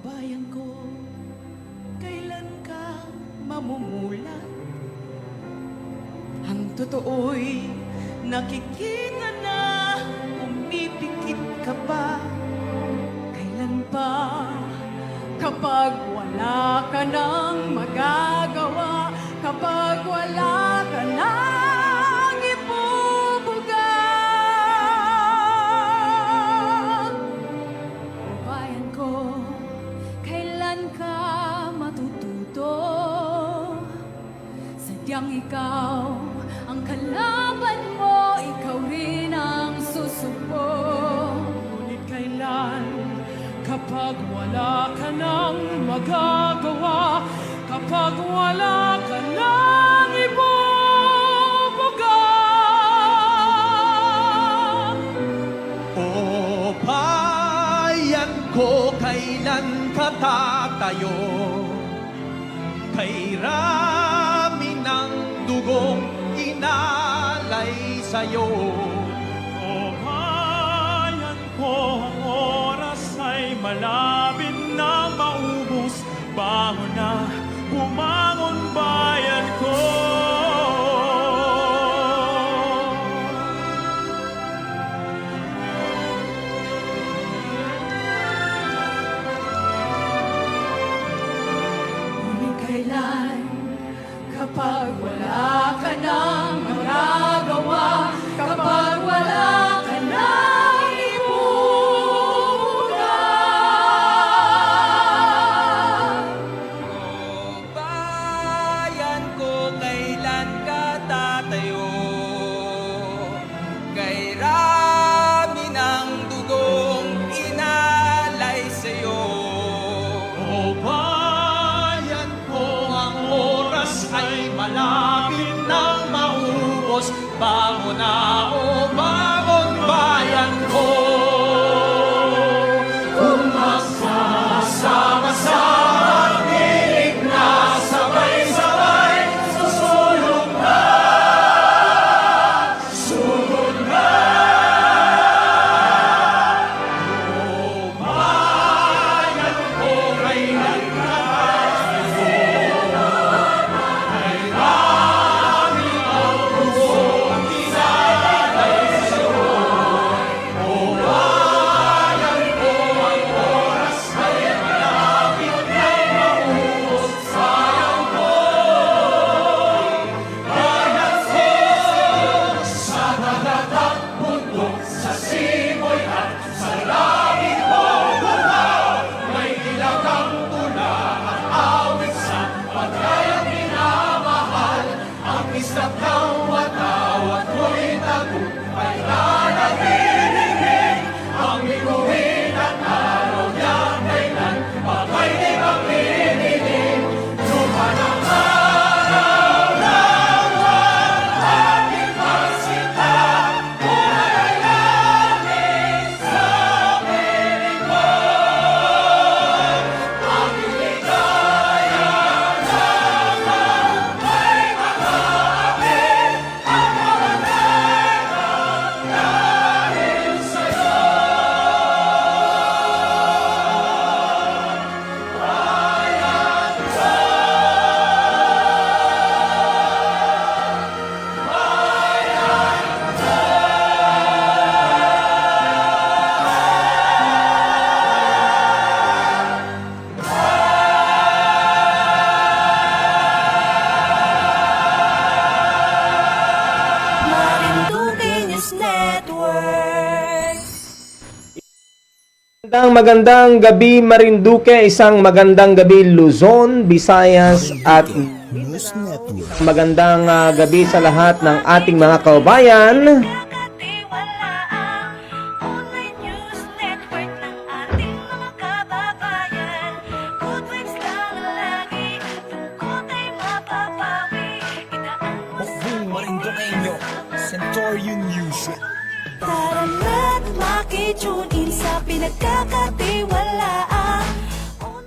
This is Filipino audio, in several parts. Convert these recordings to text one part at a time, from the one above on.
kabayan ko, kailan ka mamumulat? Ang totoo'y nakikita na, umipikit ka ba? Kailan pa? Kapag wala ka nang magagawa, kapag wala ka nang ibubuga. Bayan ko, kailan ka matututo? Sadyang ikaw ang kalaban mo, ikaw rin ang susuko. Ngunit kailan? Kapag wala ka nang magagawa, kapag wala ka nang ibubuga. O bayan ko, kailan ka tatayo? Kay rami ng dugong inalay sa'yo. O bayan ko, ang oras ay malapit na maubos. Bangon na, bumangon bayan ko. Ngunit kailan? Kapag wala ka nang magagawa, kapag wala ka nang ibubuga. O bayan ko, kailan ka tatayo? Kay rami ng dugong inalay sa'yo. O bayan ko, ang oras ay malapit nang maubos. Bangon na, o bangon bayan ko. Kung magsasama-sama, tinig na sabay-sabay, susulong na, sunod na. O bayan ko, kailan ka tayo? Kay rami ang dugong inalay sa'yo. O bayan ko, ang oras ay malapit na maubos. Sayang ko, bayan ko, sa dagat bundok, sa simoy at sa langit mo bumaw. May ilagang tula at awit sa pagkayang minamahal. Ang isang kawat-awat ko'y tagumpay na naghihinging. Ang bituin at araw niya kailan pagkay di maglililim. Lupa ng araw ng ating pagsinta, buhay ay langit sa piling mo. Ang ligaya ng may makakapit, ang mga meron dahil sa'yo. Marinduque News Network. Magandang gabi Marinduque, isang magandang gabi Luzon, Visayas at magandang gabi sa lahat ng ating mga kababayan. Kakatiwalaang online news network ng ating mga kababayan. Good vibes lang lagi, tungkol ay mapapawi. Inaanong Marinduqueño, Centurion News. Tara na't makitune in sa pinagkakatiwalaang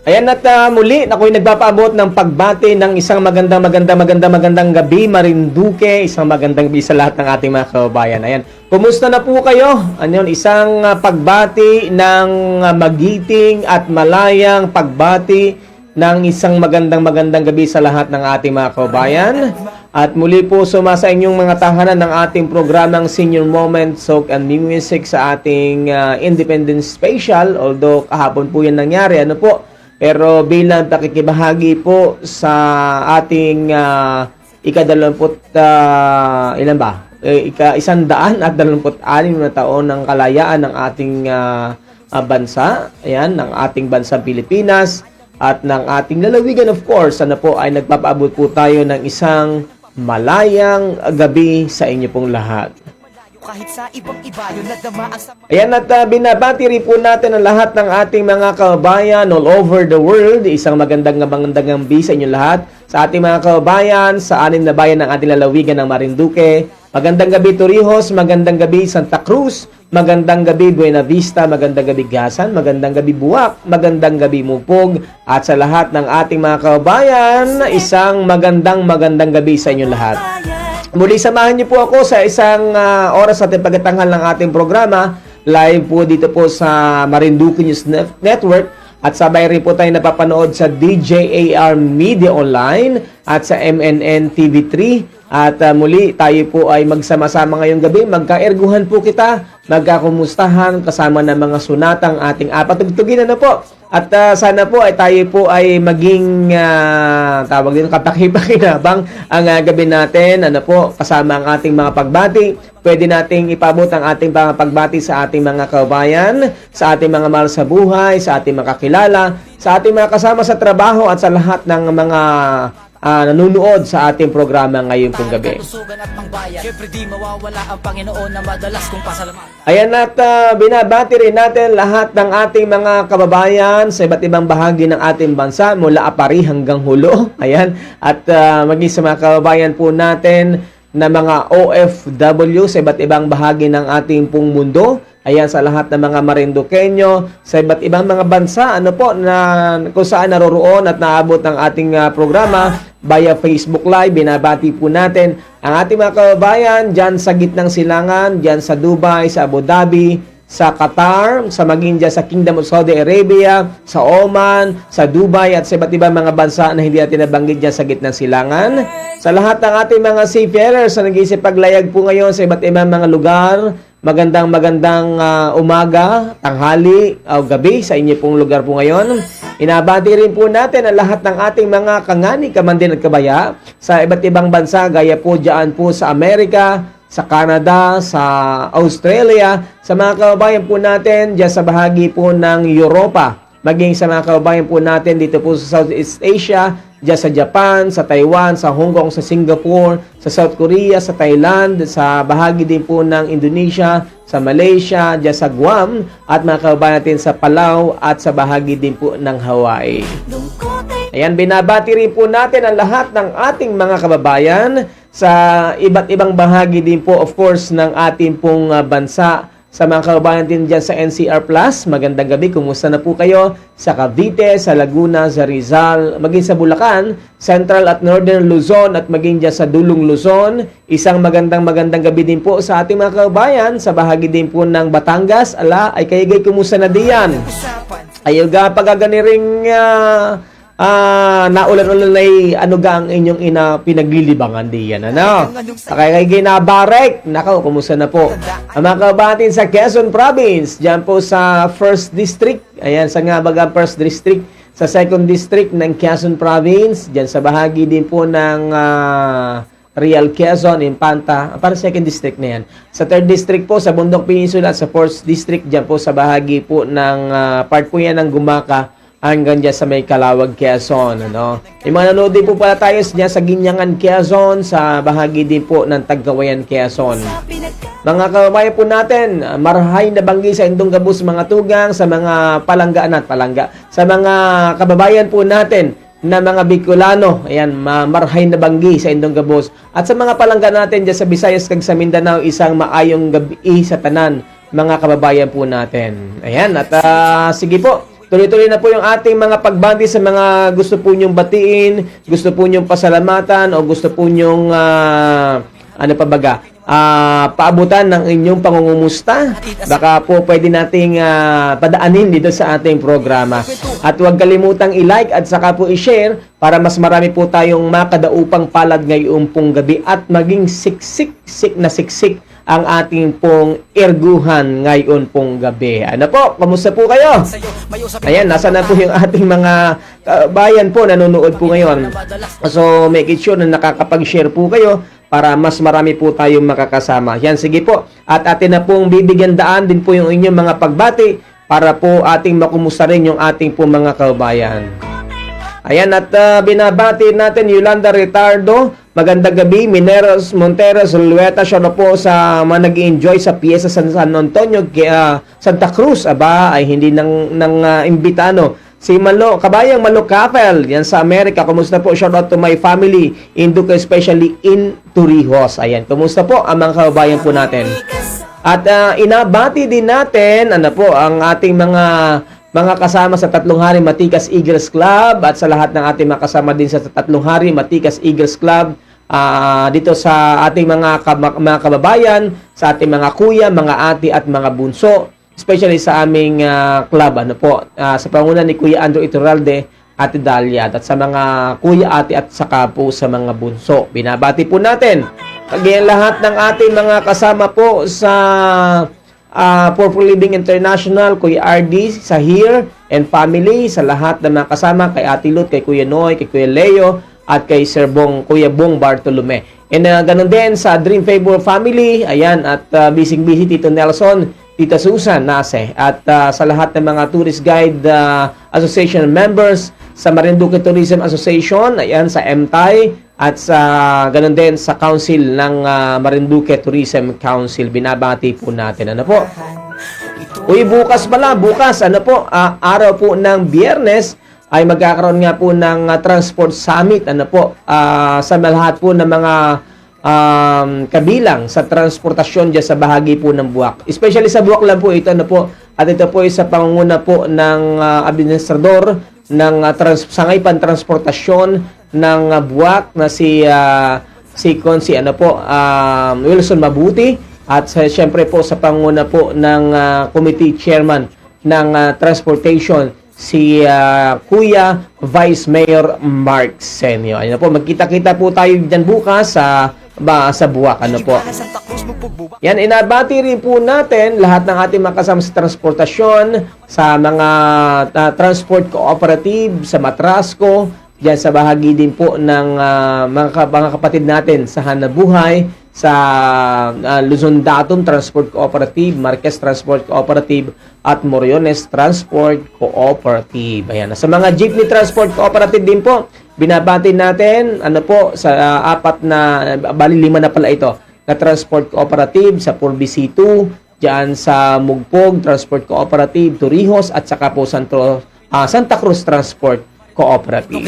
Ayan at muli ako'y nagpapaabot ng pagbati ng isang magandang gabi Marinduque, isang magandang gabi sa lahat ng ating mga kababayan. Ayan, Kumusta na po kayo? Ano yun? Isang pagbati ng magiting at malayang pagbati ng isang magandang gabi sa lahat ng ating mga kababayan. At muli po sumasa inyong mga tahanan ng ating programang Senior Moment, Soak and Music sa ating Independence Special. Although kahapon po yan nangyari, ano po? Pero bilang pakikibahagi po sa ating ika-126 na taon ng kalayaan ng ating bansa, ayan, ng ating bansang Pilipinas at ng ating lalawigan, of course. Ano po ay nagpapaabot po tayo ng isang malayang gabi sa inyo pong lahat. Kahit sa ibang iba yun nadama ang sama. Ayan, at binabati rin po natin ang lahat ng ating mga kababayan all over the world. Isang magandang gabi sa inyo lahat. Sa ating mga kababayan, sa 6 na bayan ng ating lalawigan ng Marinduque. Magandang gabi Torrijos, magandang gabi Santa Cruz, magandang gabi Buena Vista, magandang gabi Gasan, magandang gabi Buwak, magandang gabi Mupog. At sa lahat ng ating mga kababayan, isang magandang gabi sa inyo lahat. Muli samahan niyo po ako sa isang oras at pagkatanghal ng ating programa. Live po dito po sa Marinduque News Network. At sabay rin po tayo napapanood sa DJAR Media Online at sa MNN TV3. At muli tayo po ay magsama-sama ngayong gabi. Magkaerguhan po kita, magkakumustahan kasama ng mga sunatang ating patugtugin. Ano po? At sana po ay tayo po ay maging tawag din kapaki-pakinabang ang gabi natin. Ano po, kasama ang ating mga pagbati. Pwede nating ipabot ang ating mga pagbati sa ating mga kababayan, sa ating mga mahal sa buhay, sa ating mga kakilala, sa ating mga kasama sa trabaho at sa lahat ng mga nanonood sa ating programa ngayon pong gabi. Siyempre di mawawala ang Panginoon na madalas kong pasalamatan. Ayan, at binabati rin natin lahat ng ating mga kababayan sa iba't ibang bahagi ng ating bansa mula Apari hanggang Hulo. Ayan, at maging sa mga kababayan po natin na mga OFW sa iba't ibang bahagi ng ating pong mundo. Ayan, sa lahat ng mga Marinduqueño sa iba't ibang mga bansa, ano po, na kung saan naroroon at naabot ng ating programa via Facebook Live. Binabati po natin ang ating mga kababayan dyan sa gitnang silangan, dyan sa Dubai, sa Abu Dhabi, sa Qatar, sa maging dyan sa Kingdom of Saudi Arabia, sa Oman, sa Dubai at sa iba't ibang mga bansa na hindi natin nabanggit dyan sa gitnang silangan. Sa lahat ng ating mga seafarers na nag-iisip paglayag po ngayon sa iba't ibang mga lugar, magandang umaga, tanghali, o gabi sa inyo pong lugar po ngayon. Inabati rin po natin ang lahat ng ating mga kangani, kamandin at kabaya sa iba't ibang bansa, gaya po dyan po sa Amerika, sa Canada, sa Australia, sa mga kababayan po natin dyan sa bahagi po ng Europa, maging sa mga kababayan po natin dito po sa Southeast Asia, dyan sa Japan, sa Taiwan, sa Hong Kong, sa Singapore, sa South Korea, sa Thailand, sa bahagi din po ng Indonesia, sa Malaysia, dyan sa Guam, at mga kababayan natin sa Palau at sa bahagi din po ng Hawaii. Ayan, binabati rin po natin ang lahat ng ating mga kababayan sa iba't ibang bahagi din po, of course, ng ating pong bansa. Sa mga kababayan din dyan sa NCR Plus, magandang gabi, kumusta na po kayo? Sa Cavite, sa Laguna, sa Rizal, maging sa Bulacan, Central at Northern Luzon, at maging dyan sa Dulong Luzon. Isang magandang gabi din po sa ating mga kababayan sa bahagi din po ng Batangas. Ala, ay kayagay, kumusta na diyan? Ayaw ga pagaganiring naulan-ulan ay ano ga ang inyong pinaglilibangan diyan, ano? Kaya ginabarek. Nako, kumusta na po? Ang mga kababayan sa Quezon Province, diyan po sa 1st District. Ayan, sa nga baga 1st District, sa 2nd District ng Quezon Province, diyan sa bahagi din po ng Real Quezon, Infanta, para 2nd District na yan. Sa 3rd District po, sa Bundok Peninsula, sa 4th District, diyan po sa bahagi po ng part po yan ng Gumaka, hanggang dyan sa may Calawag, Quezon. Ano? Yung mga nanood din po pala tayo dyan sa Ginyangan, Quezon, sa bahagi din po ng Tagkawayan, Quezon. Mga kababayan po natin, marahay na banggi sa Indong Gabus, mga tugang, sa mga palanggaan at palangga. Sa mga kababayan po natin na mga Bicolano, ayan, marahay na banggi sa Indong Gabus. At sa mga palangga natin dyan sa Visayas kag sa Mindanao, isang maayong gabi sa tanan, mga kababayan po natin. Ayan, at sige po. Tuloy-tuloy na po yung ating mga pagbati sa mga gusto po nyong batiin, gusto po nyong pasalamatan, o gusto po nyong paabutan ng inyong pangungumusta. Baka po pwede nating padaanin dito sa ating programa. At huwag kalimutang i-like at saka po i-share para mas marami po tayong makadaupang palad ngayong pong gabi at maging siksik ang ating pong erguhan ngayon pong gabi. Ano po? Kamusta po kayo? Ayan, nasa na po yung ating mga bayan po nanonood po ngayon. So, make it sure na nakakapag-share po kayo para mas marami po tayong makakasama. Yan, sige po. At atin na pong bibigyan daan din po yung inyong mga pagbati para po ating makumusta rin yung ating po mga kabayan. Ayan, at binabati natin Yolanda Ritardo. Magandang gabi, Mineros Monteros, Lueta, siya na po sa mga nag-enjoy sa piyesa San Antonio, Santa Cruz. Aba, ay hindi nang imbitano. Si Kabayang Malo Capel, yan sa Amerika. Kumusta po? Shout out to my family in Duque, especially in Torrijos. Ayan, kumusta po ang mga kabayan po natin? At inabati din natin, ang ating mga kasama sa Tatlong Hari Matikas Eagles Club at sa lahat ng ating mga kasama din sa Tatlong Hari Matikas Eagles Club dito sa ating mga kababayan, sa ating mga kuya, mga ate at mga bunso, especially sa aming club sa pangunan ni Kuya Andrew Iturralde, Ate Dalia, at sa mga kuya, ate at saka po sa mga bunso. Binabati po natin again lahat ng ating mga kasama po sa Purple Living International, Kuya RD, sa Here and family, sa lahat ng mga kasama, kay Ate Lut, kay Kuya Noy, kay Kuya Leo, at kay Sir Kuya Bong Bartolome. And ganun din sa Dream Favor family, ayan, at busy Tito Nelson, Tita Susan Nase, at sa lahat ng mga Tourist Guide Association members, sa Marinduque Tourism Association, ayan, sa MTAI, at sa ganun din sa Council ng Marinduque Tourism Council. Binabati po natin. Ano po? Uy, bukas, araw po ng Biyernes ay magkakaroon nga po ng Transport Summit. Sa lahat po ng mga kabilang sa transportasyon dyan sa bahagi po ng Buwak. Especially sa Buwak lang po ito. At ito po ay sa pangunguna po ng administrador ng sangaypan transportasyon ng Buwak na si Wilson Mabuti, at siyempre po sa panguna po ng committee chairman ng transportation, si Kuya Vice Mayor Mark Senio. Ayun po, magkita-kita po tayo diyan bukas sa Buwak. Yan, inabati rin po natin lahat ng ating makasama sa transportasyon, sa mga transport cooperative, sa Matrasco, diyan sa bahagi din po ng mga kapatid natin sa Hanabuhay, sa Luzon Datum Transport Cooperative, Marquez Transport Cooperative, at Moriones Transport Cooperative. Ayan. Sa mga jeepney transport cooperative din po, binabati natin sa 5 na pala ito na transport cooperative, sa Purvisi 2, diyan sa Mugpog Transport Cooperative, Torrijos, at saka po Santa Cruz Transport Cooperative.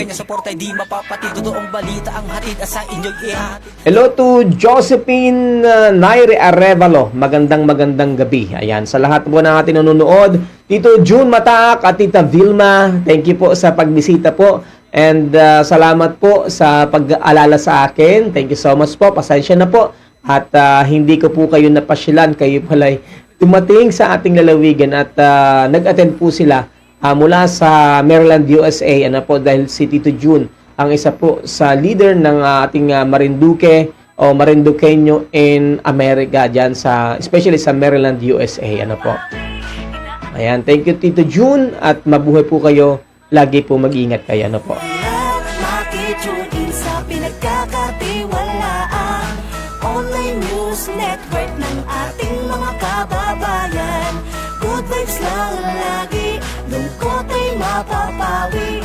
Hello to Josephine Naire Arevalo. Magandang gabi. Ayan, sa lahat po ng ating nanonood. Tito June Mataak at Tita Vilma, thank you po sa pagbisita po. And salamat po sa pag-alala sa akin. Thank you so much po. Pasensya na po. At hindi ko po kayo napasyalan. Kayo pala'y dumating sa ating lalawigan at nag-attend po sila mula sa Maryland, USA, dahil si Tito June ang isa po sa leader ng ating Marinduque o Marinduqueño in America, dyan especially sa Maryland, USA. Ayan, thank you Tito June, at mabuhay po kayo. Lagi po mag-ingat kayo. Makitune sa pinagkakatiwalaan online news network ng ating mga kababayan. Good vibes lang lagi, lungkot ay mapapawi.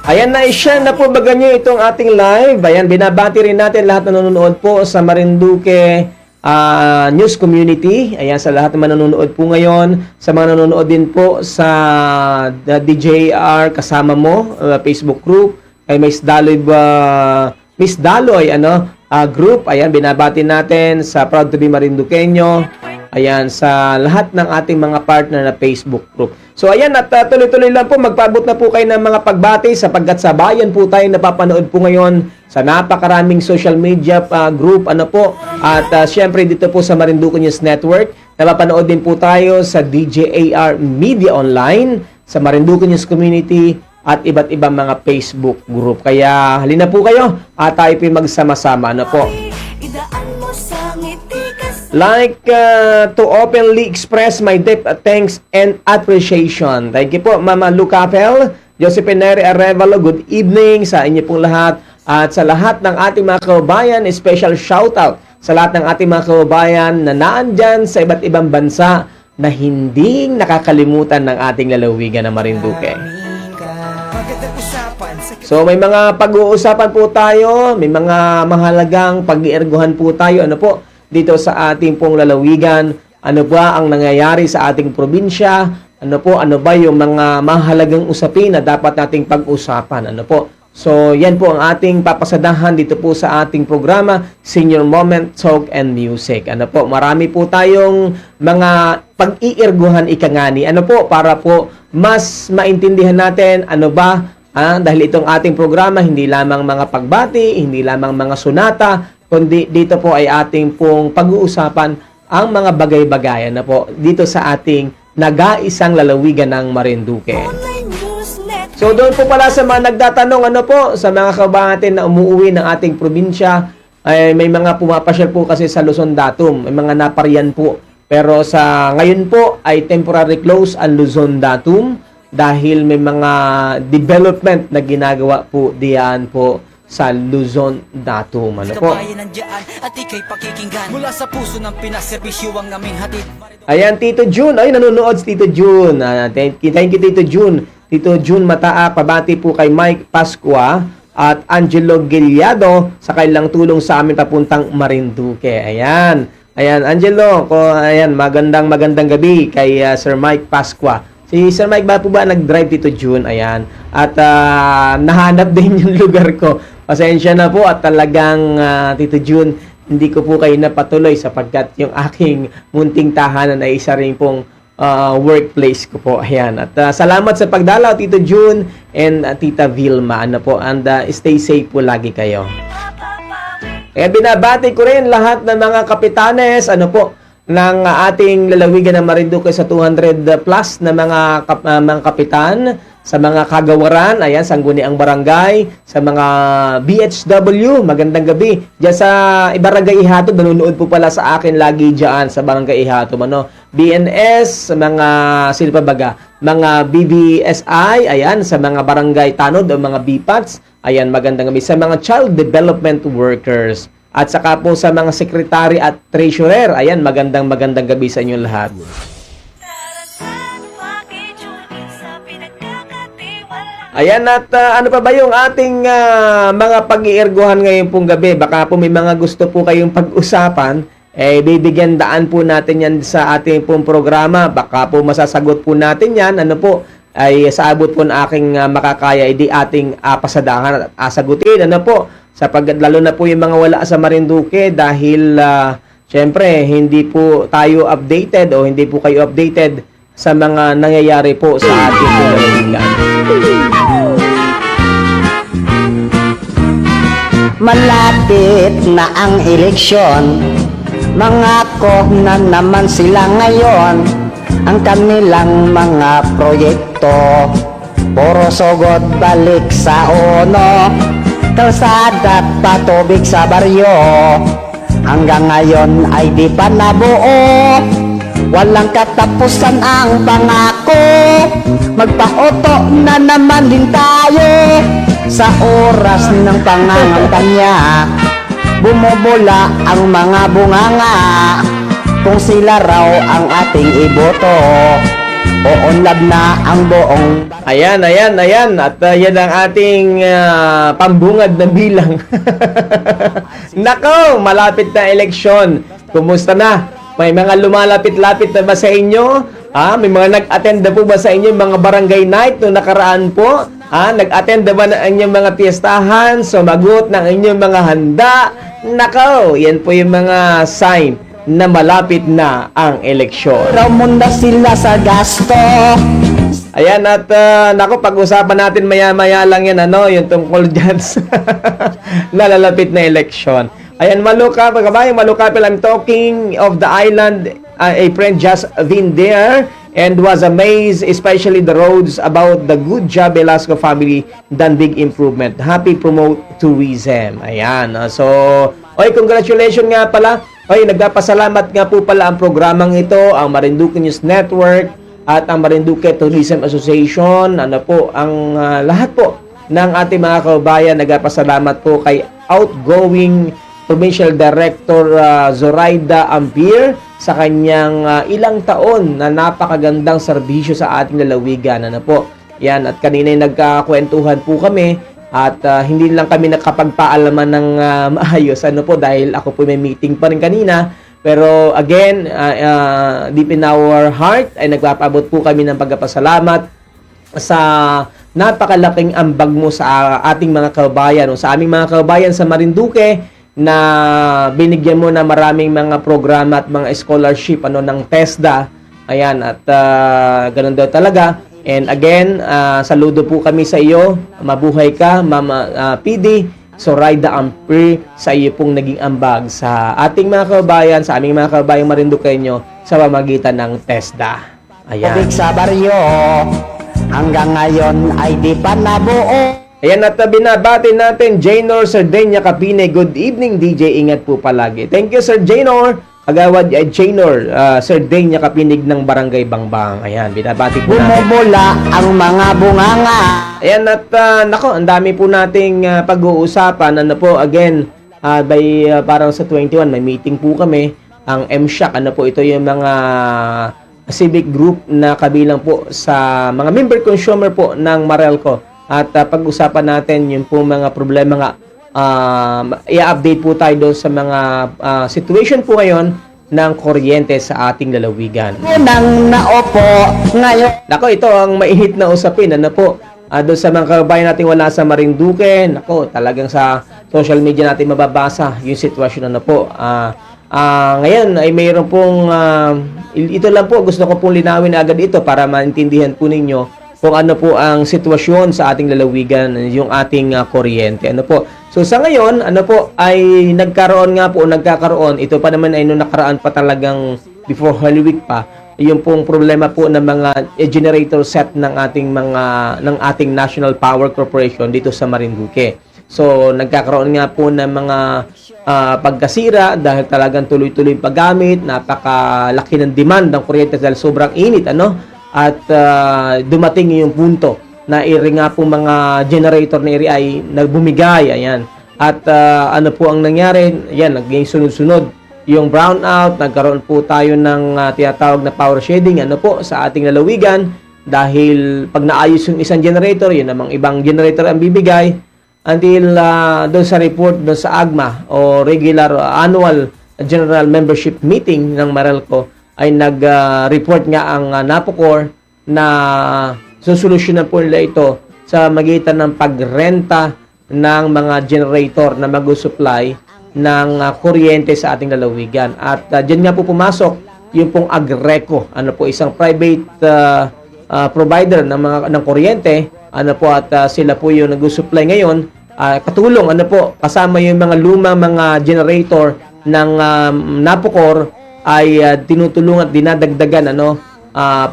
Ayan, na-share na po ba ganyo itong ating live? Ayan, binabati rin natin lahat na nanonood po sa Marinduque news community. Ayan, sa lahat na nanonood po ngayon, sa mga nanonood din po sa DJR kasama mo, Facebook group, ay Miss Daloy group. Ayan, binabati natin sa Proud to be Marinduqueño. Ayan, sa lahat ng ating mga partner na Facebook group. So ayan, at tuloy-tuloy lang po, magpaabot na po kayo ng mga pagbati sapagkat sa bayan po tayo napapanood po ngayon. sa napakaraming social media group, ano po, at syempre dito po sa Marinduque News Network. Napapanood din po tayo sa DJAR Media Online, sa Marinduque News Community, at iba't ibang mga Facebook group. Kaya halina po kayo at tayo po magsama-sama, ano po. Idaan mo sa ngiti ka sa Like to openly express my deep thanks and appreciation. Thank you po, Mama Lucapel, Josephine Neri Arevalo, good evening sa inyo pong lahat. At sa lahat ng ating mga kababayan, special shoutout sa lahat ng ating mga kababayan na naandyan sa iba't ibang bansa na hindi nakakalimutan ng ating lalawigan na Marinduque. So may mga pag-uusapan po tayo, may mga mahalagang pag-iirguhan po tayo, ano po, dito sa ating pong lalawigan. Ano ba ang nangyayari sa ating probinsya? Ano po, ano ba yung mga mahalagang usapin na dapat nating pag-usapan? Ano po? So, yan po ang ating papasadahan dito po sa ating programa, Senior Moment, Talk and Music. Ano po, marami po tayong mga pag-iirguhan ikangani. Ano po, para po mas maintindihan natin ano ba, dahil itong ating programa, hindi lamang mga pagbati, hindi lamang mga sunata, kundi dito po ay ating pong pag-uusapan ang mga bagay-bagay na po dito sa ating nag-aisang lalawigan ng Marinduque. online news network. So doon po pala sa mga nagtatanong, ano po, sa mga kababayan natin na umuwi ng ating probinsya, ay may mga pumapasyal po kasi sa Luzon Datum, may mga napariyan po. Pero sa ngayon po ay temporary close ang Luzon Datum dahil may mga development na ginagawa po diyan po sa Luzon Datum. Ano po? Kabayan nandiyan at ika'y pakikinggan. Mula sa puso ng Pinas, serbisyo ang aming hatid. Ayan, Tito June. Ay, nanonood si Tito June. Thank you, Tito June. Tito June Mataa, pabati po kay Mike Pascua at Angelo Giliado sa kailang tulong sa amin papuntang Marinduque. Ayan. Ayan, Angelo. Ayan, magandang gabi kay Sir Mike Pascua. Si Sir Mike ba po ba nag-drive Tito June? Ayan. At nahanap din yung lugar ko. Pasensya na po at talagang Tito June, hindi ko po kayo napatuloy sapagkat yung aking munting tahanan ay isa rin pong workplace ko po. Ayan. At salamat sa pagdalaw, Tito June and Tita Vilma. Ano po? And stay safe po lagi kayo. Kaya binabati ko rin lahat ng mga kapitanes, ano po, ng ating lalawigan ng Marinduque sa 200 plus na mga kapitan, sa mga kagawaran, ayan, sangguniang barangay, sa mga BHW, magandang gabi. Diyan sa Barangay Ihato, nanonood po pala sa akin lagi diyan sa Barangay Ihato, ano. BNS, mga silpa baga, mga BBSI, ayan, sa mga barangay tanod o mga BPATs, ayan, magandang gabi. Sa mga child development workers, at saka po sa mga secretary at treasurer, ayan, magandang gabi sa inyo lahat. Ayan, at ano pa ba yung ating mga pag-iirguhan ngayon pong gabi? Baka po may mga gusto po kayong pag-usapan, bibigyan daan po natin yan sa ating pong programa. Baka po masasagot po natin yan, ano po, ay sa abot po ng aking makakaya, di ating pasadahan at sagutin, ano po, lalo na po yung mga wala sa Marinduque dahil syempre hindi po tayo updated o hindi po kayo updated sa mga nangyayari po sa ating lalawigan. Malapit na ang eleksyon, mangako na naman sila ngayon. Ang kanilang mga proyekto, puro sugod balik sa uno. Kalsada at patubig sa baryo, hanggang ngayon ay di pa nabuo. Walang katapusan ang pangako, magpaoto na naman din tayo. Sa oras ng pangangampanya, bumubula ang mga bunganga. Kung sila raw ang ating iboto, uunlad na ang buong. Ayan. At yan ang ating pambungad na bilang. Nako, malapit na eleksyon. Kumusta na? May mga lumalapit-lapit na ba sa inyo? May mga nag-attend na po ba sa inyo mga barangay night no nakaraan po? Nag-attend na ba ng inyong mga piyestahan? Sumagot ng inyong mga handa? Nako, yan po yung mga sign na malapit na ang eleksyon. Raw munda sila sa gasto, Ayan, at nako, pag-usapan natin maya-maya lang yan, yung tungkol dyan sa nalalapit na eleksyon. Ayan, Maluka, pagkabayang Maluka, I'm talking of the island, a friend just been there and was amazed, especially the roads, about the good job Velasco family done, big improvement. Happy promote tourism. Ayan, so, congratulations nga pala. Nagpapasalamat nga po pala ang programang ito, ang Marinduque News Network at ang Marinduque Tourism Association. Ang lahat po ng ating mga kababayan, nagpapasalamat po kay outgoing Provincial Director Zoraida Ampir sa kanyang ilang taon na napakagandang serbisyo sa ating lalawigan. Yan, at kanina nagkakwentuhan po kami at hindi lang kami nakapagpaalaman ng maayos dahil ako po may meeting pa rin kanina. Pero again, deep in our heart ay nagpapaabot po kami ng pagpapasalamat sa napakalaking ambag mo sa ating mga kababayan o sa aming mga kababayan sa Marinduque, na binigyan mo na maraming mga programa at mga scholarship ng TESDA. Ayan, at ganun daw talaga. And again, saludo po kami sa iyo. Mabuhay ka, Mama PD Zoraida Ampir, sa iyo pong naging ambag sa ating mga kababayan, sa aming mga kababayang Marinduqueño sa pamamagitan ng TESDA. Ayan. Tubig sa baryo, hanggang ngayon ay di pa nabuo. Ayan, at binabati natin Janor Sardenya Capine. Good evening, DJ. Ingat po palagi. Thank you, Sir Janor. Agawad Janor Sardenya Capinig ng Barangay Bangbang. Ayan, binabati po natin. Bumubula ang mga bunganga. Ayan, at nako, ang dami po nating pag-uusapan. Again, parang sa 21, may meeting po kami. Ang MSHAC, ito yung mga civic group na kabilang po sa mga member consumer po ng Marelco. At pag-usapan natin yung po mga problema nga, i-update po tayo doon sa mga situation po ngayon ng kuryente sa ating lalawigan. Unang naupo ngayon. Nako, ito ang mainit na usapin. Doon sa mga kababayan natin wala sa Marinduque, nako, talagang sa social media natin mababasa yung sitwasyon ngayon ay mayroon pong ito lang po, gusto ko pong linawin agad ito para maintindihan po ninyo kung ano po ang sitwasyon sa ating lalawigan, yung ating kuryente. So sa ngayon, ay nagkakaroon, ito pa naman ay nung nakaraan pa talagang before Holy Week pa, yung pong problema po ng mga generator set ng ating National Power Corporation dito sa Marinduque. So nagkakaroon nga po ng mga pagkasira dahil talagang tuloy-tuloy paggamit, napakalaki ng demand ng kuryente dahil sobrang init, at dumating yung punto na nga po mga generator na iri ay nagbumigay. Ayan. At ano po ang nangyari? Ayan, naging sunod-sunod yung brownout. Nagkaroon po tayo ng tinatawag na power shedding sa ating lalawigan dahil pag naayos yung isang generator, yun namang ibang generator ang bibigay until doon sa report doon sa AGMA o regular annual general membership meeting ng Marelco ay nag-report nga ang NAPOCOR na susolusyonan po nila ito sa magitan ng pagrenta ng mga generator na mag-supply ng kuryente sa ating lalawigan. At dyan nga po pumasok yung pong Agreco, isang private provider ng kuryente, at sila po yung nag-supply ngayon. Katulong, kasama yung mga lumang mga generator ng NAPOCOR ay tinutulungan at dinadagdagan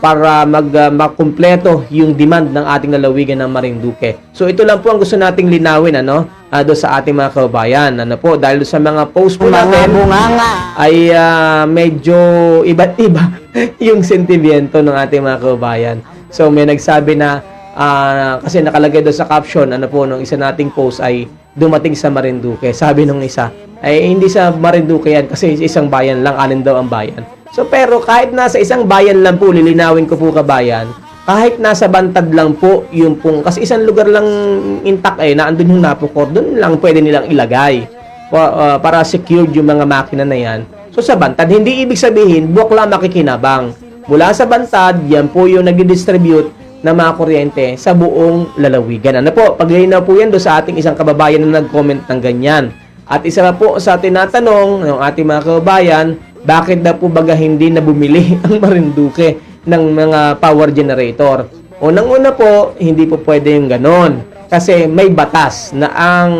para makumpleto yung demand ng ating lalawigan ng Marinduque. So ito lang po ang gusto nating linawin do sa ating mga kababayan. Dahil sa mga post po natin ay medyo iba't iba yung sentimiento ng ating mga kababayan. So may nagsabi na kasi nakalagay doon sa caption nung isa nating post ay dumating sa Marinduque. Sabi nung isa ay hindi sa Marinduque yan kasi isang bayan lang, alin daw ang bayan. So pero kahit nasa isang bayan lang po, lilinawin ko po kabayan, kahit nasa Bantad lang po yung pong, kasi isang lugar lang intact na andun yung NAPOCOR, doon lang pwede nilang ilagay para secured yung mga makina na yan. So sa Bantad, hindi ibig sabihin buwak lang makikinabang. Mula sa Bantad, yan po yung nag-distribute na mga kuryente sa buong lalawigan. Paglinaw po yan doon sa ating isang kababayan na nag-comment ng ganyan. At isa pa po sa tinatanong ng ating mga kababayan, bakit na po baga hindi na bumili ang Marinduque ng mga power generator? Unang-una po, hindi po pwede yung ganon. Kasi may batas na ang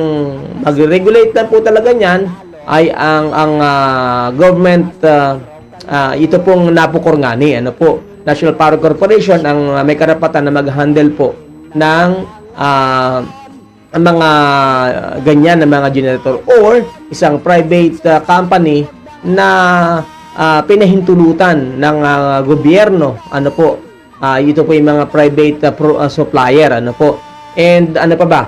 mag-regulate na po talaga niyan ay ang government, ito pong napukor-ngani, ano po, National Power Corporation ang may karapatan na mag-handle po ng ang mga ganyan na mga generator or isang private company na pinahintulutan ng gobyerno, ano po, ito po yung mga private supplier, ano po. And ano pa ba?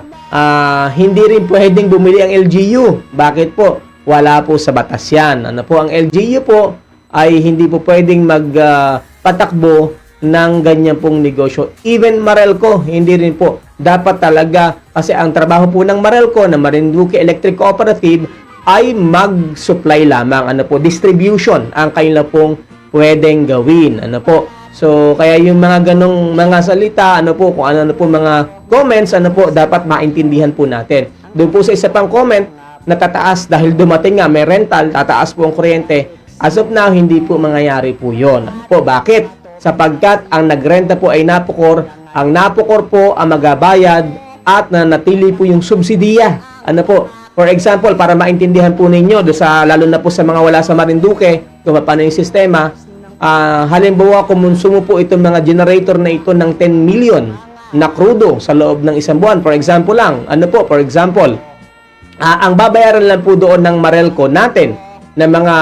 Hindi rin pwedeng bumili ang LGU. Bakit po? Wala po sa batas yan. Ano po, ang LGU po ay hindi po pwedeng magpatakbo ng ganyan pong negosyo. Even Marelco, hindi rin po. Dapat talaga, kasi ang trabaho po ng Marelco, na Marinduque Electric Cooperative, ay mag-supply lamang. Ano po, distribution ang kanila pong pwedeng gawin. Ano po. So, kaya yung mga ganong mga salita, ano po, kung ano po mga comments, ano po, dapat maintindihan po natin. Doon po sa isa pang comment, natataas dahil dumating nga, may rental, tataas po ang kuryente. As of now, hindi po mangyayari po yun. Ano po, bakit? Sapagkat ang nagrenta po ay Napocor, ang Napocor po ang magabayad at nanatili po yung subsidiya. Ano po? For example, para maintindihan po ninyo, lalo na po sa mga wala sa Marinduque, kung paano yung sistema, halimbawa, kumonsumo po itong mga generator na ito ng 10 million na krudo sa loob ng isang buwan. For example lang, ano po, for example, ang babayaran lang po doon ng Marelco natin na mga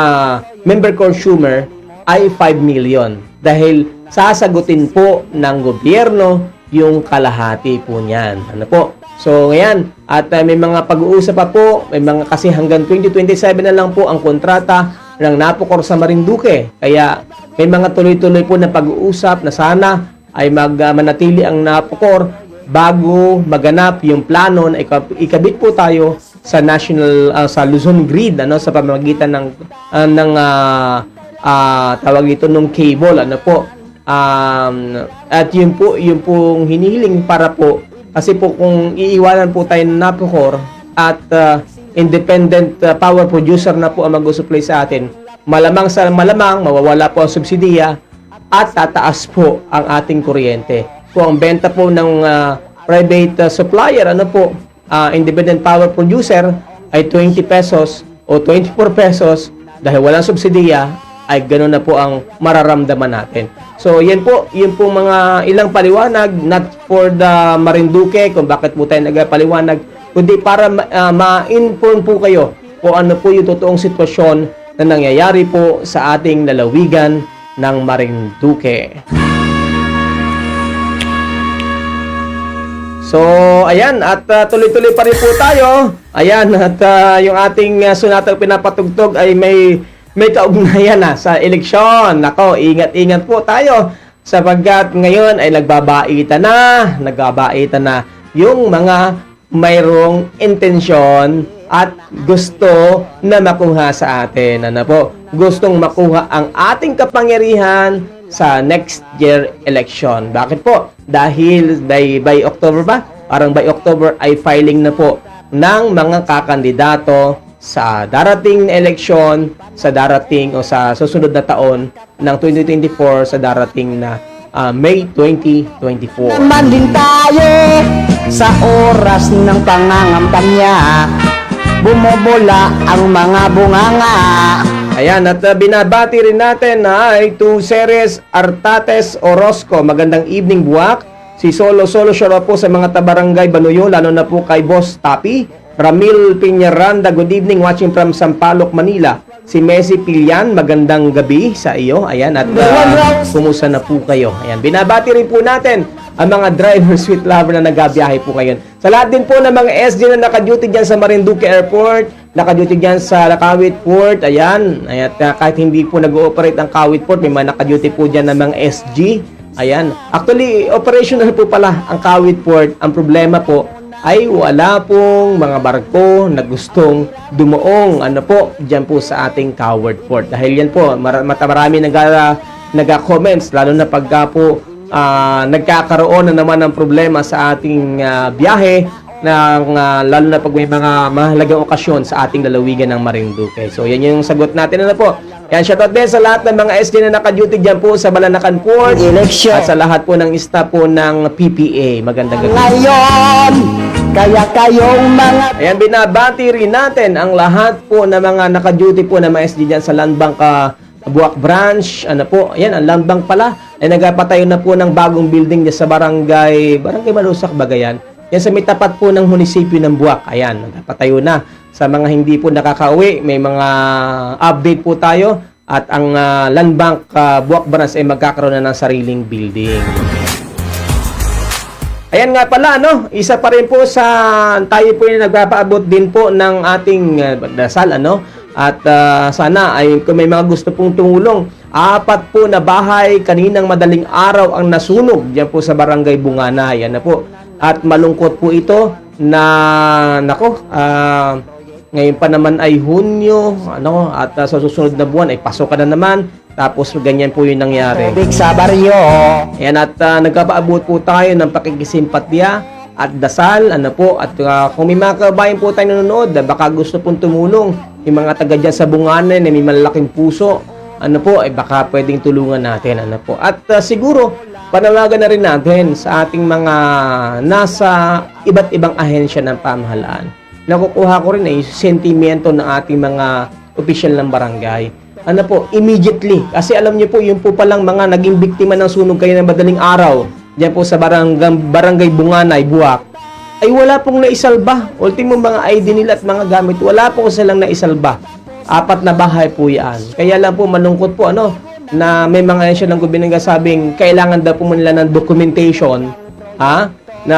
member consumer ay 5 million. Dahil sasagutin po ng gobyerno yung kalahati po niyan. Ano po? So, ngayon, at may mga pag-uusap pa po, may mga kasi hanggang 2027 na lang po ang kontrata ng Napocor sa Marinduque. Kaya may mga tuloy-tuloy po na pag-uusap na sana ay manatili ang Napocor bago maganap yung plano na ikabit po tayo sa national sa Luzon Grid, ano, sa pamamagitan ng tawag ito nung cable, ano po. At yun pong hinihiling para po kasi po kung iiwanan po tayo ng Napocor at independent power producer na po ang mag-supply sa atin, malamang mawawala po ang subsidiya at tataas po ang ating kuryente. Kung ang benta po ng private supplier, ano po, independent power producer ay 20 pesos o 24 pesos dahil walang subsidiya, ay gano'n na po ang mararamdaman natin. So, yan po mga ilang paliwanag, not for the Marinduque, kung bakit po tayo nagpaliwanag, kundi para ma-inform po kayo kung ano po yung totoong sitwasyon na nangyayari po sa ating lalawigan ng Marinduque. So, ayan, at tuloy-tuloy pa rin po tayo. Ayan, at yung ating sunatang pinapatugtog ay may kaugnayan na sa eleksyon. Nako, ingat-ingat po tayo sapagkat ngayon ay nagbabaitan na yung mga mayroong intensyon at gusto na makuha sa atin. Ano po? Gustong makuha ang ating kapangyarihan sa next year election. Bakit po? Dahil by October ba? Parang by October ay filing na po ng mga kakandidato sa darating na eleksyon, sa darating o sa susunod na taon ng 2024, sa darating na May 2024. Naman din tayo sa oras ng pangangampanya, bumubula ang mga bunganga. Ayan, at binabati rin natin ay to Ceres Artates Orozco. Magandang evening, buwak. Si Solo shout out po sa mga tabarangay Banuyo, lalo na po kay Boss Tapi. Ramil Piñaranda, good evening, watching from Sampaloc, Manila. Si Messi Pillan, magandang gabi sa iyo. Ayan, at kumusta na po kayo? Ayan, binabati rin po natin ang mga driver, sweet lover na nagabiyahe po ngayon. Sa lahat din po ng mga SG na naka-duty dyan sa Marinduque Airport, naka-duty dyan sa Kawit Port, ayan, kahit hindi po nag-ooperate ang Kawit Port, may mga naka-duty po dyan ng mga SG. Ayan, actually, operational po pala ang Kawit Port. Ang problema po, ay wala pong mga barko na gustong dumuong diyan po sa ating Kawit Port. Dahil yan po, marami nag-comments, lalo na pagka po nagkakaroon na naman ng problema sa ating biyahe, lalo na pag may mga mahalagang okasyon sa ating lalawigan ng Marinduque. So yan yung sagot natin po. Yan, shoutout din sa lahat ng mga SG na naka-duty dyan po sa Balanacan Port. Eleksyon. At sa lahat po ng staff po ng PPA. Magandang gabi. Ngayon, kaya kayong mga Ayan, binabati rin natin ang lahat po ng mga naka-duty po na mga SG dyan sa Land Bank Buwak Branch. Ano po, ayan, ang Land Bank pala ay nagpatayo na po ng bagong building dyan sa Barangay Malusak, Bagayan. Yan sa may tapat po ng munisipyo ng Buwak. Ayan, nagpatayo na. Sa mga hindi po nakakauwi, may mga update po tayo at ang Land Bank Buwak Branch ay magkakaroon na ng sariling building. Ayan nga pala, no? Isa pa rin po sa tayo po yung nagpapaabot din po ng ating dasal, ano? At sana ay kung may mga gusto pong tumulong, 4 po na bahay kaninang madaling araw ang nasunog diyan po sa Barangay Bunganay. Yan na po. At malungkot po ito na ngayon pa naman ay Hunyo, ano, at sa susunod na buwan ay pasok na naman. Tapos ganyan po yung nangyari. tubig sa baryo. Ayan, at nagpapaabot po tayo ng pakikisimpatya at dasal, ano po, at kung may mga kabayan po tayo nanonood, baka gusto pong tumulong, yung mga taga dyan sa Bunganay na may malalaking puso, ano po, ay baka pwedeng tulungan natin, ano po. At siguro, panawagan na rin natin sa ating mga nasa iba't ibang ahensya ng pamahalaan. Nakukuha ko rin ay sentimiento ng ating mga opisyal ng barangay. Ano po, immediately. Kasi alam niyo po, yung po palang mga naging biktima ng sunog kayo ng madaling araw, diyan po sa Barangay Bunganay, Buwak, ay wala pong naisalba. Ultimo mga ID nila at mga gamit, wala po silang naisalba. 4 na bahay po yan. Kaya lang po, malungkot po, ano, na may mga ensya ng gobyerno sabing kailangan daw po nila ng documentation, na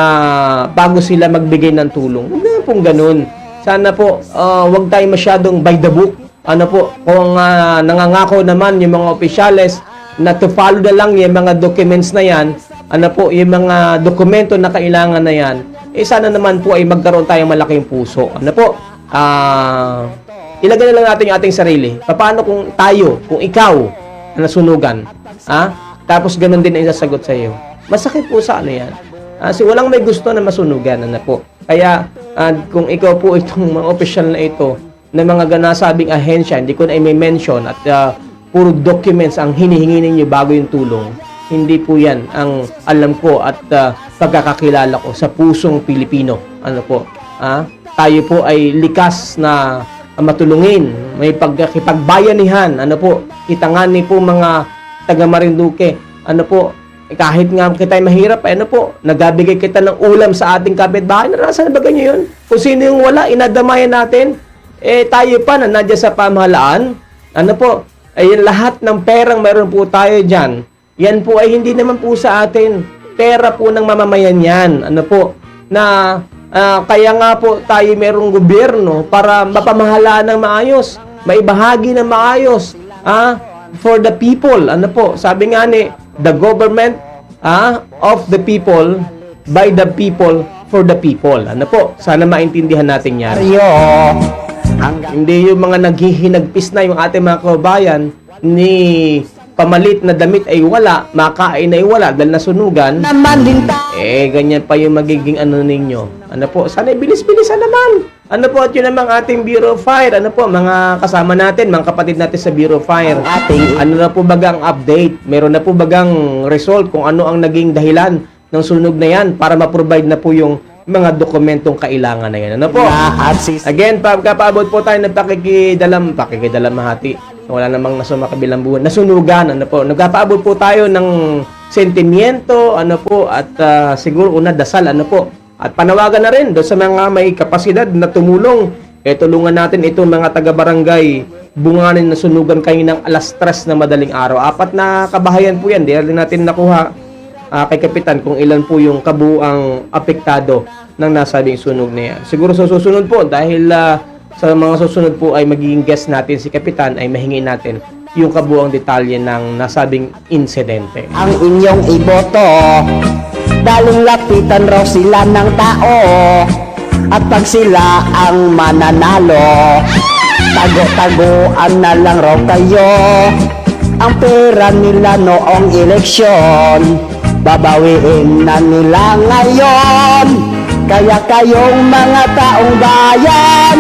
bago sila magbigay ng tulong. Huwag na pong ganun. Sana po, huwag tayo masyadong by the book. Ano po, kung nangangako naman yung mga opisyales na to follow na lang yung mga documents na yan, ano po, yung mga dokumento na kailangan na yan, sana naman po ay magkaroon tayong malaking puso. Ano po, ilagay na lang natin yung ating sarili. Paano kung tayo, kung ikaw, na nasunugan, tapos ganun din ang isasagot sa iyo. Masakit po sa ano yan. Kasi walang may gusto na masunugan, ano po. Kaya, kung ikaw po itong mga opisyal na ito, na mga ganasabing ahensya, hindi ko na i-mention at puro documents ang hinihingi ninyo bago yung tulong. Hindi po yan ang alam ko at pagkakakilala ko sa pusong Pilipino. Ano po? Tayo po ay likas na matulungin, may pagkikipagbayanihan. Ano po? Kitangani po mga taga Marinduque. Ano po? Kahit nga kita ay mahirap, ano po? Nagabigay kita ng ulam sa ating kapitbahay. Naranasan na ba ganyan yun? Kung sino yung wala, inadamayan natin. Tayo pa na nandiyan sa pamahalaan, ano po, ay lahat ng perang meron po tayo dyan, yan po ay hindi naman po sa atin. Pera po ng mamamayan yan, ano po, na kaya nga po tayo merong gobyerno para mapamahalaan ng maayos, maibahagi ng maayos, for the people, ano po, sabi nga ni, the government of the people, by the people, for the people, ano po, sana maintindihan natin yan. Baryo. Hindi yung mga naghihinagpis na yung ating mga kababayan ni pamalit na damit ay wala, makain ay wala dahil nasunugan. Naman din tayo. Ganyan pa yung magiging ano ninyo. Ano po, sana bilis-bilisan naman. Ano po, at yun namang ating Bureau of Fire. Ano po, mga kasama natin, mga kapatid natin sa Bureau of Fire. Ano na po bagang update? Meron na po bagang result kung ano ang naging dahilan ng sunog na yan para ma-provide na po yung mga dokumentong kailangan na yan. Ano po? Again, pagkapaabot po tayo ng pakikidalamhati. Wala namang nasa makabilang buwan. Nasunugan, ano po? Nagpapaabot po tayo ng sentimiento, ano po, at siguro una dasal, ano po. At panawagan na rin doon sa mga may kapasidad na tumulong. Tulungan natin itong mga taga-barangay Bunganay na sunugan kayo ng alas 3 na madaling araw. 4 na kabahayan po yan. Di rin natin nakuha kay Kapitan kung ilan po yung kabuang apektado ng nasabing sunog na yan. Siguro sa susunod po, dahil sa mga susunod po ay magiging guest natin si Kapitan, ay mahingi natin yung kabuang detalye ng nasabing insidente. Ang inyong iboto, daling lapitan raw sila ng tao. At pag sila ang mananalo, tago-tagoan na lang raw kayo. Ang pera nila noong eleksyon, babawiin na nila ngayon. Kaya kayong mga taong bayan,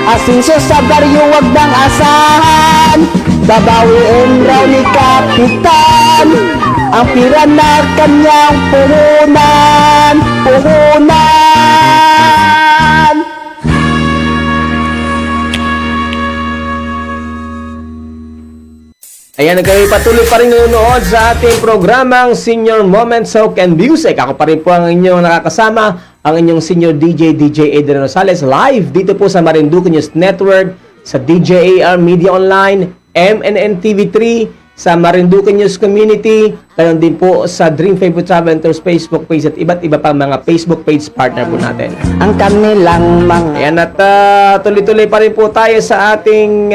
asinso sa baryo wag nang asahan. babawiin raw ni Kapitan ang pira na kanyang puhunan. Ayan, kayo patuloy pa rin nanonood sa ating programang Senior Moments Soak and Music. Ako pa rin po ang inyong nakakasama, ang inyong Senior DJ Adrian Rosales, live dito po sa Marinduque News Network, sa DJAR Media Online, MNN TV3, sa Marinduque News Community, gayon din po sa Dream Favorite Travelers Facebook page at iba't iba pang mga Facebook page partner po natin. Ang kanilang mga Ayan, at tuloy-tuloy pa rin po tayo sa ating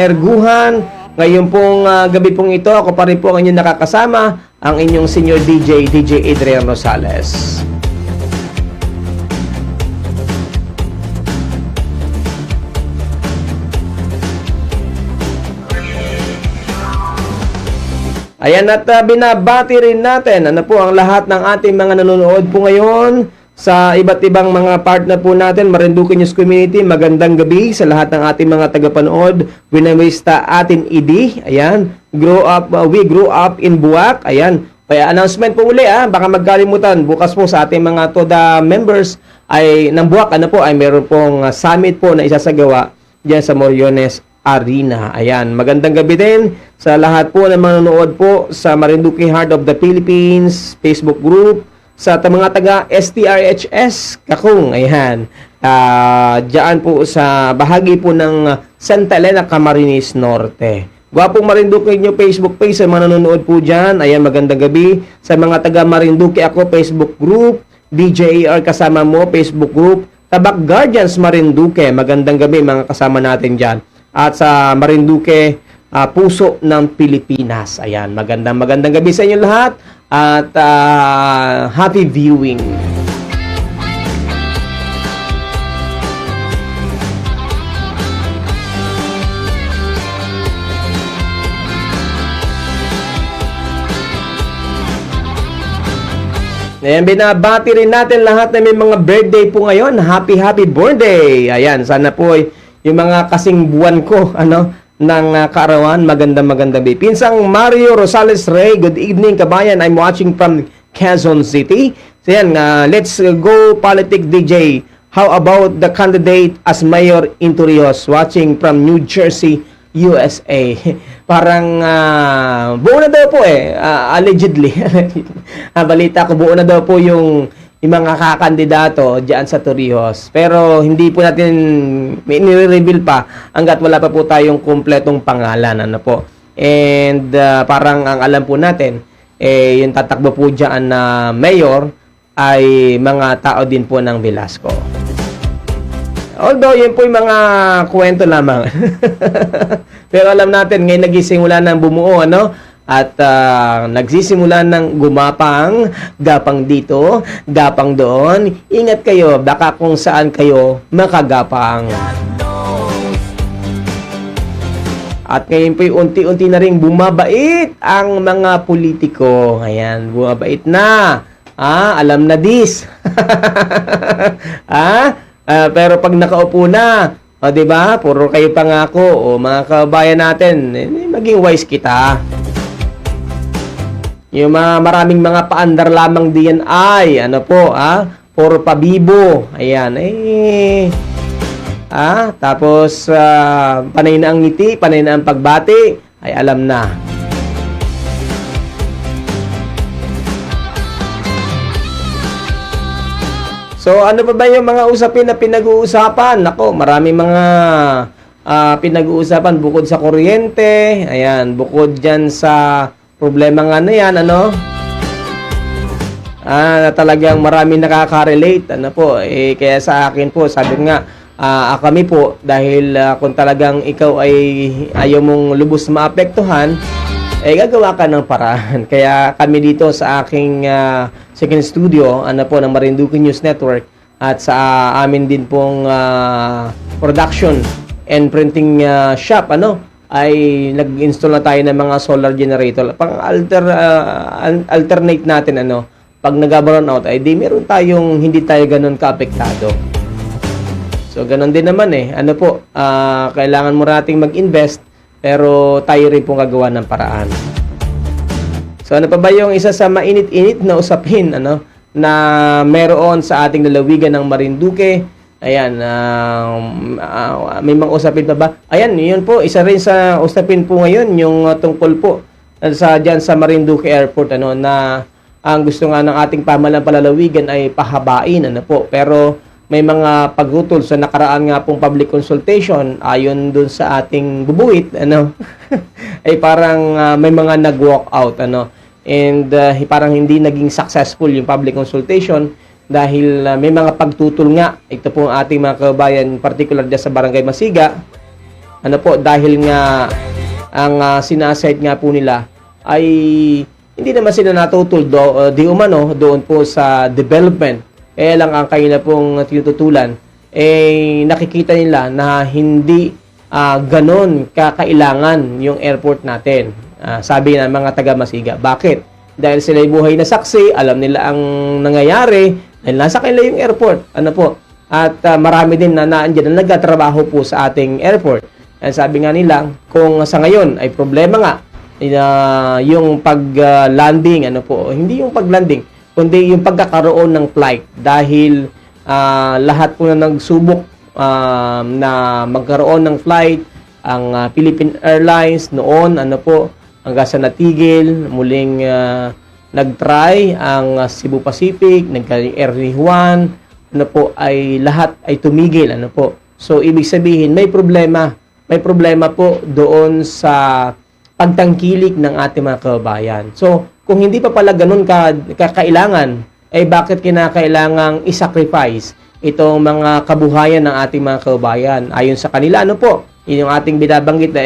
erguhan. Ngayon pong gabi pong ito, ako pa rin po ang inyong nakakasama, ang inyong Senior DJ Adrian Rosales. Ayan, at binabati rin natin ano po ang lahat ng ating mga nanonood po ngayon sa iba't ibang mga partner po natin, Marinduque News Community. Magandang gabi sa lahat ng ating mga tagapanood. Winamista atin ID. Ayan, we grew up in Buwak. Ayan, kaya announcement po uli baka magkalimutan. Bukas po sa ating mga TODA members ay ng Buwak, ano po, ay meron pong summit po na isasagawa diyan sa Moriones Arena. Ayan, magandang gabi din sa lahat po na manonood po sa Marinduque Heart of the Philippines Facebook group, sa mga taga STRHS Kakung. Ayan, diyan po sa bahagi po ng Santa Elena, Camarines Norte. Gwapong Marinduque nyo Facebook page sa mga nanonood po dyan. Ayan, magandang gabi sa mga taga Marinduque ako Facebook group, DJAR kasama mo Facebook group, Tabak Guardians Marinduque. Magandang gabi mga kasama natin dyan. At sa Marinduque, Puso ng Pilipinas. Ayan, magandang gabi sa inyo lahat at happy viewing. Ayan, binabati rin natin lahat na may mga birthday po ngayon. Happy birthday! Ayan, sana po yung mga kasing buwan ko, ng kaarawan, magandang gabi. Pinsang Mario Rosales Ray, good evening kabayan. I'm watching from Quezon City. So yan, let's go Politic DJ. How about the candidate as Mayor in Torrijos, watching from New Jersey, USA. Parang buo na daw po allegedly. Balita ko, buo na daw po yung mga kakandidato diyan sa Torrijos. Pero hindi po natin nire-reveal pa hangga't wala pa po tayong kumpletong pangalan. Ano po. And parang ang alam po natin, yung tatakbo po diyan na mayor ay mga tao din po ng Velasco. Although, yun po yung mga kwento lamang. Pero alam natin, ngayon nagisimula ng bumuo, At nagsisimula ng gumapang, gapang dito, gapang doon. Ingat kayo, baka kung saan kayo makagapang. At ngayon po unti-unti na rin bumabait ang mga politiko. Ayan, bumabait na. Alam na this. Pero pag nakaupo na, di ba? Puro kayo pangako. Mga kabayan natin, maging wise kita. Yung maraming mga paandar lamang diyan ay, puro pabibo. Ayan, tapos, panay na ang ngiti, panay na ang pagbati, ay alam na. So, ano pa ba yung mga usapin na pinag-uusapan? Nako, maraming mga pinag-uusapan bukod sa kuryente, ayan, bukod dyan sa problema nga na yan, na talagang maraming nakaka-relate, kaya sa akin po, sabi nga, kami po, dahil kung talagang ikaw ay ayaw mong lubos maapektuhan, gagawa ka ng paraan. Kaya kami dito sa aking second studio, ng Marinduque News Network, at sa amin din pong production and printing shop, ay nag-install na tayo ng mga solar generator. Pang alternate natin, pag nag-brown out, ay di meron tayong hindi tayo ganun kaapektado. So, ganun din naman kailangan mo nating mag-invest Pero tayo rin pong gagawa ng paraan. So ano pa ba yung isa sa mainit-init na usapin na meron sa ating lalawigan ng Marinduque? Ayan, may mga usapin pa ba? Ayan, yun po, isa rin sa usapin po ngayon, yung tungkol po dyan sa Marinduque Airport, na ang gusto nga ng ating pamahalang palalawigan ay pahabain, po. Pero may mga pagutol sa nakaraan nga pong public consultation, ayon dun sa ating bubuit, ay parang may mga nag-walk out, and parang hindi naging successful yung public consultation, dahil may mga pagtutol nga. Ito po ang ating mga kababayan, particular dyan sa Barangay Masiga. Dahil nga ang sinasite nga po nila ay hindi naman sila natutol di umano doon po sa development. Kaya lang ang kanila pong tinututulan, nakikita nila na hindi ganon kakailangan yung airport natin. Sabi ng mga taga Masiga. Bakit? Dahil sila buhay na saksi, alam nila ang nangyayari, dahil nasa kanila yung airport. At marami din na naandyan na nagtatrabaho po sa ating airport. And sabi nga nila, kung sa ngayon ay problema nga, yung pag-landing, hindi yung pag-landing, kundi yung pagkakaroon ng flight. Dahil lahat po na nagsubok na magkaroon ng flight, ang Philippine Airlines noon, hanggang sa natigil, muling nag-try ang Cebu Pacific, nagkaroon Air Juan, ay lahat ay tumigil, So ibig sabihin may problema po doon sa pagtangkilik ng ating mga kababayan. So kung hindi pa pala ganun kakailangan, ay bakit kinakailangang i-sacrifice itong mga kabuhayan ng ating mga kababayan? Ayon sa kanila, yun yung ating binabanggit na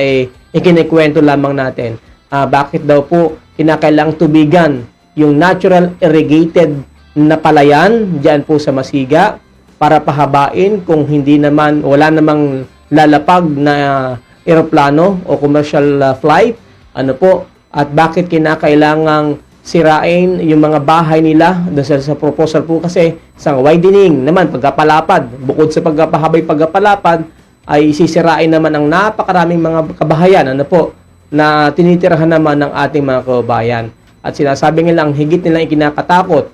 ikinikwento lamang natin. Bakit daw po kinakailangang tubigan yung natural irrigated na palayan dyan po sa Masiga para pahabain kung hindi naman, wala namang lalapag na eroplano o commercial flight, at bakit kinakailangang sirain yung mga bahay nila sa proposal po, kasi sa widening naman, pagkapalapad, bukod sa pagkapalapad, ay sisirain naman ang napakaraming mga kabahayan, na tinitirahan naman ng ating mga kababayan. At sinasabi nilang higit nilang ikinakatakot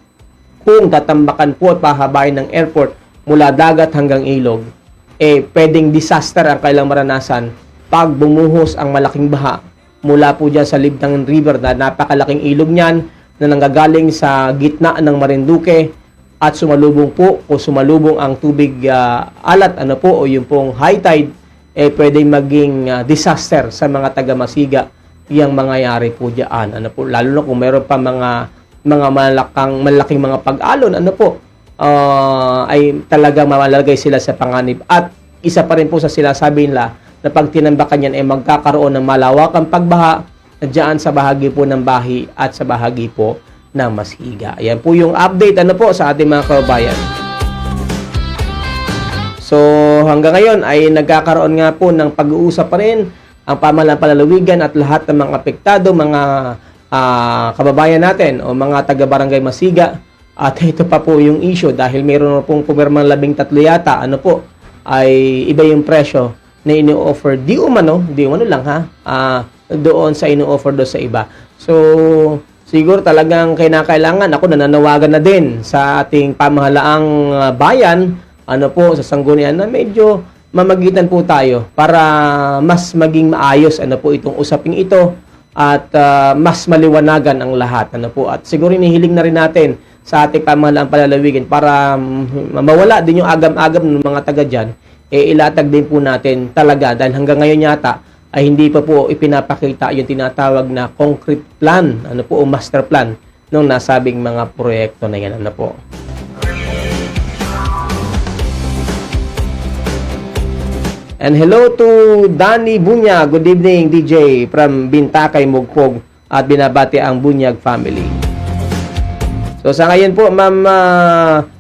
kung tatambakan po at pahabain ng airport mula dagat hanggang ilog, pwedeng disaster ang kailang maranasan pag bumuhos ang malaking baha mula po dyan sa Libdang River, na napakalaking ilog niyan na nanggagaling sa gitna ng Marinduque, at sumalubong ang tubig alat, o yung pong high tide, pwedeng maging disaster sa mga taga Masiga yung mangyayari po diyan. Lalo na kung meron pa mga malaking mga pag-alon, ay talagang malalagay sila sa panganib. At isa pa rin po sa sinasabi nila na pag tinambakan yan, ay magkakaroon ng malawakang pagbaha diyan sa bahagi po ng Bahi at sa bahagi po ng Masiga. Ayan po yung update sa ating mga kababayan. So hanggang ngayon ay nagkakaroon nga po ng pag-uusap pa rin ang pamahalaan palalawigan at lahat ng mga apektado, mga kababayan natin o mga taga-barangay Masiga. At ito pa po yung issue, dahil mayroon na pong pumirmang 13 yata, ay iba yung presyo na ini-offer. Di umano lang doon sa ini-offer doon sa iba. So siguro talagang kinakailangan, ako nananawagan na din sa ating pamahalaang bayan, sa sanggunian, na medyo mamagitan po tayo para mas maging maayos itong usaping ito, at mas maliwanagan ang lahat, at siguro inihiling na rin natin sa ating pamahalaang palalawigan para mawala din yung agam-agam ng mga taga dyan, ilatag din po natin talaga, dahil hanggang ngayon yata ay hindi pa po ipinapakita yung tinatawag na concrete plan, o master plan ng nasabing mga proyekto na yan, And hello to Danny Bunyag. Good evening, DJ, from Bintakay, Mugpog, at binabati ang Bunyag family. So sa ngayon po, Ma'am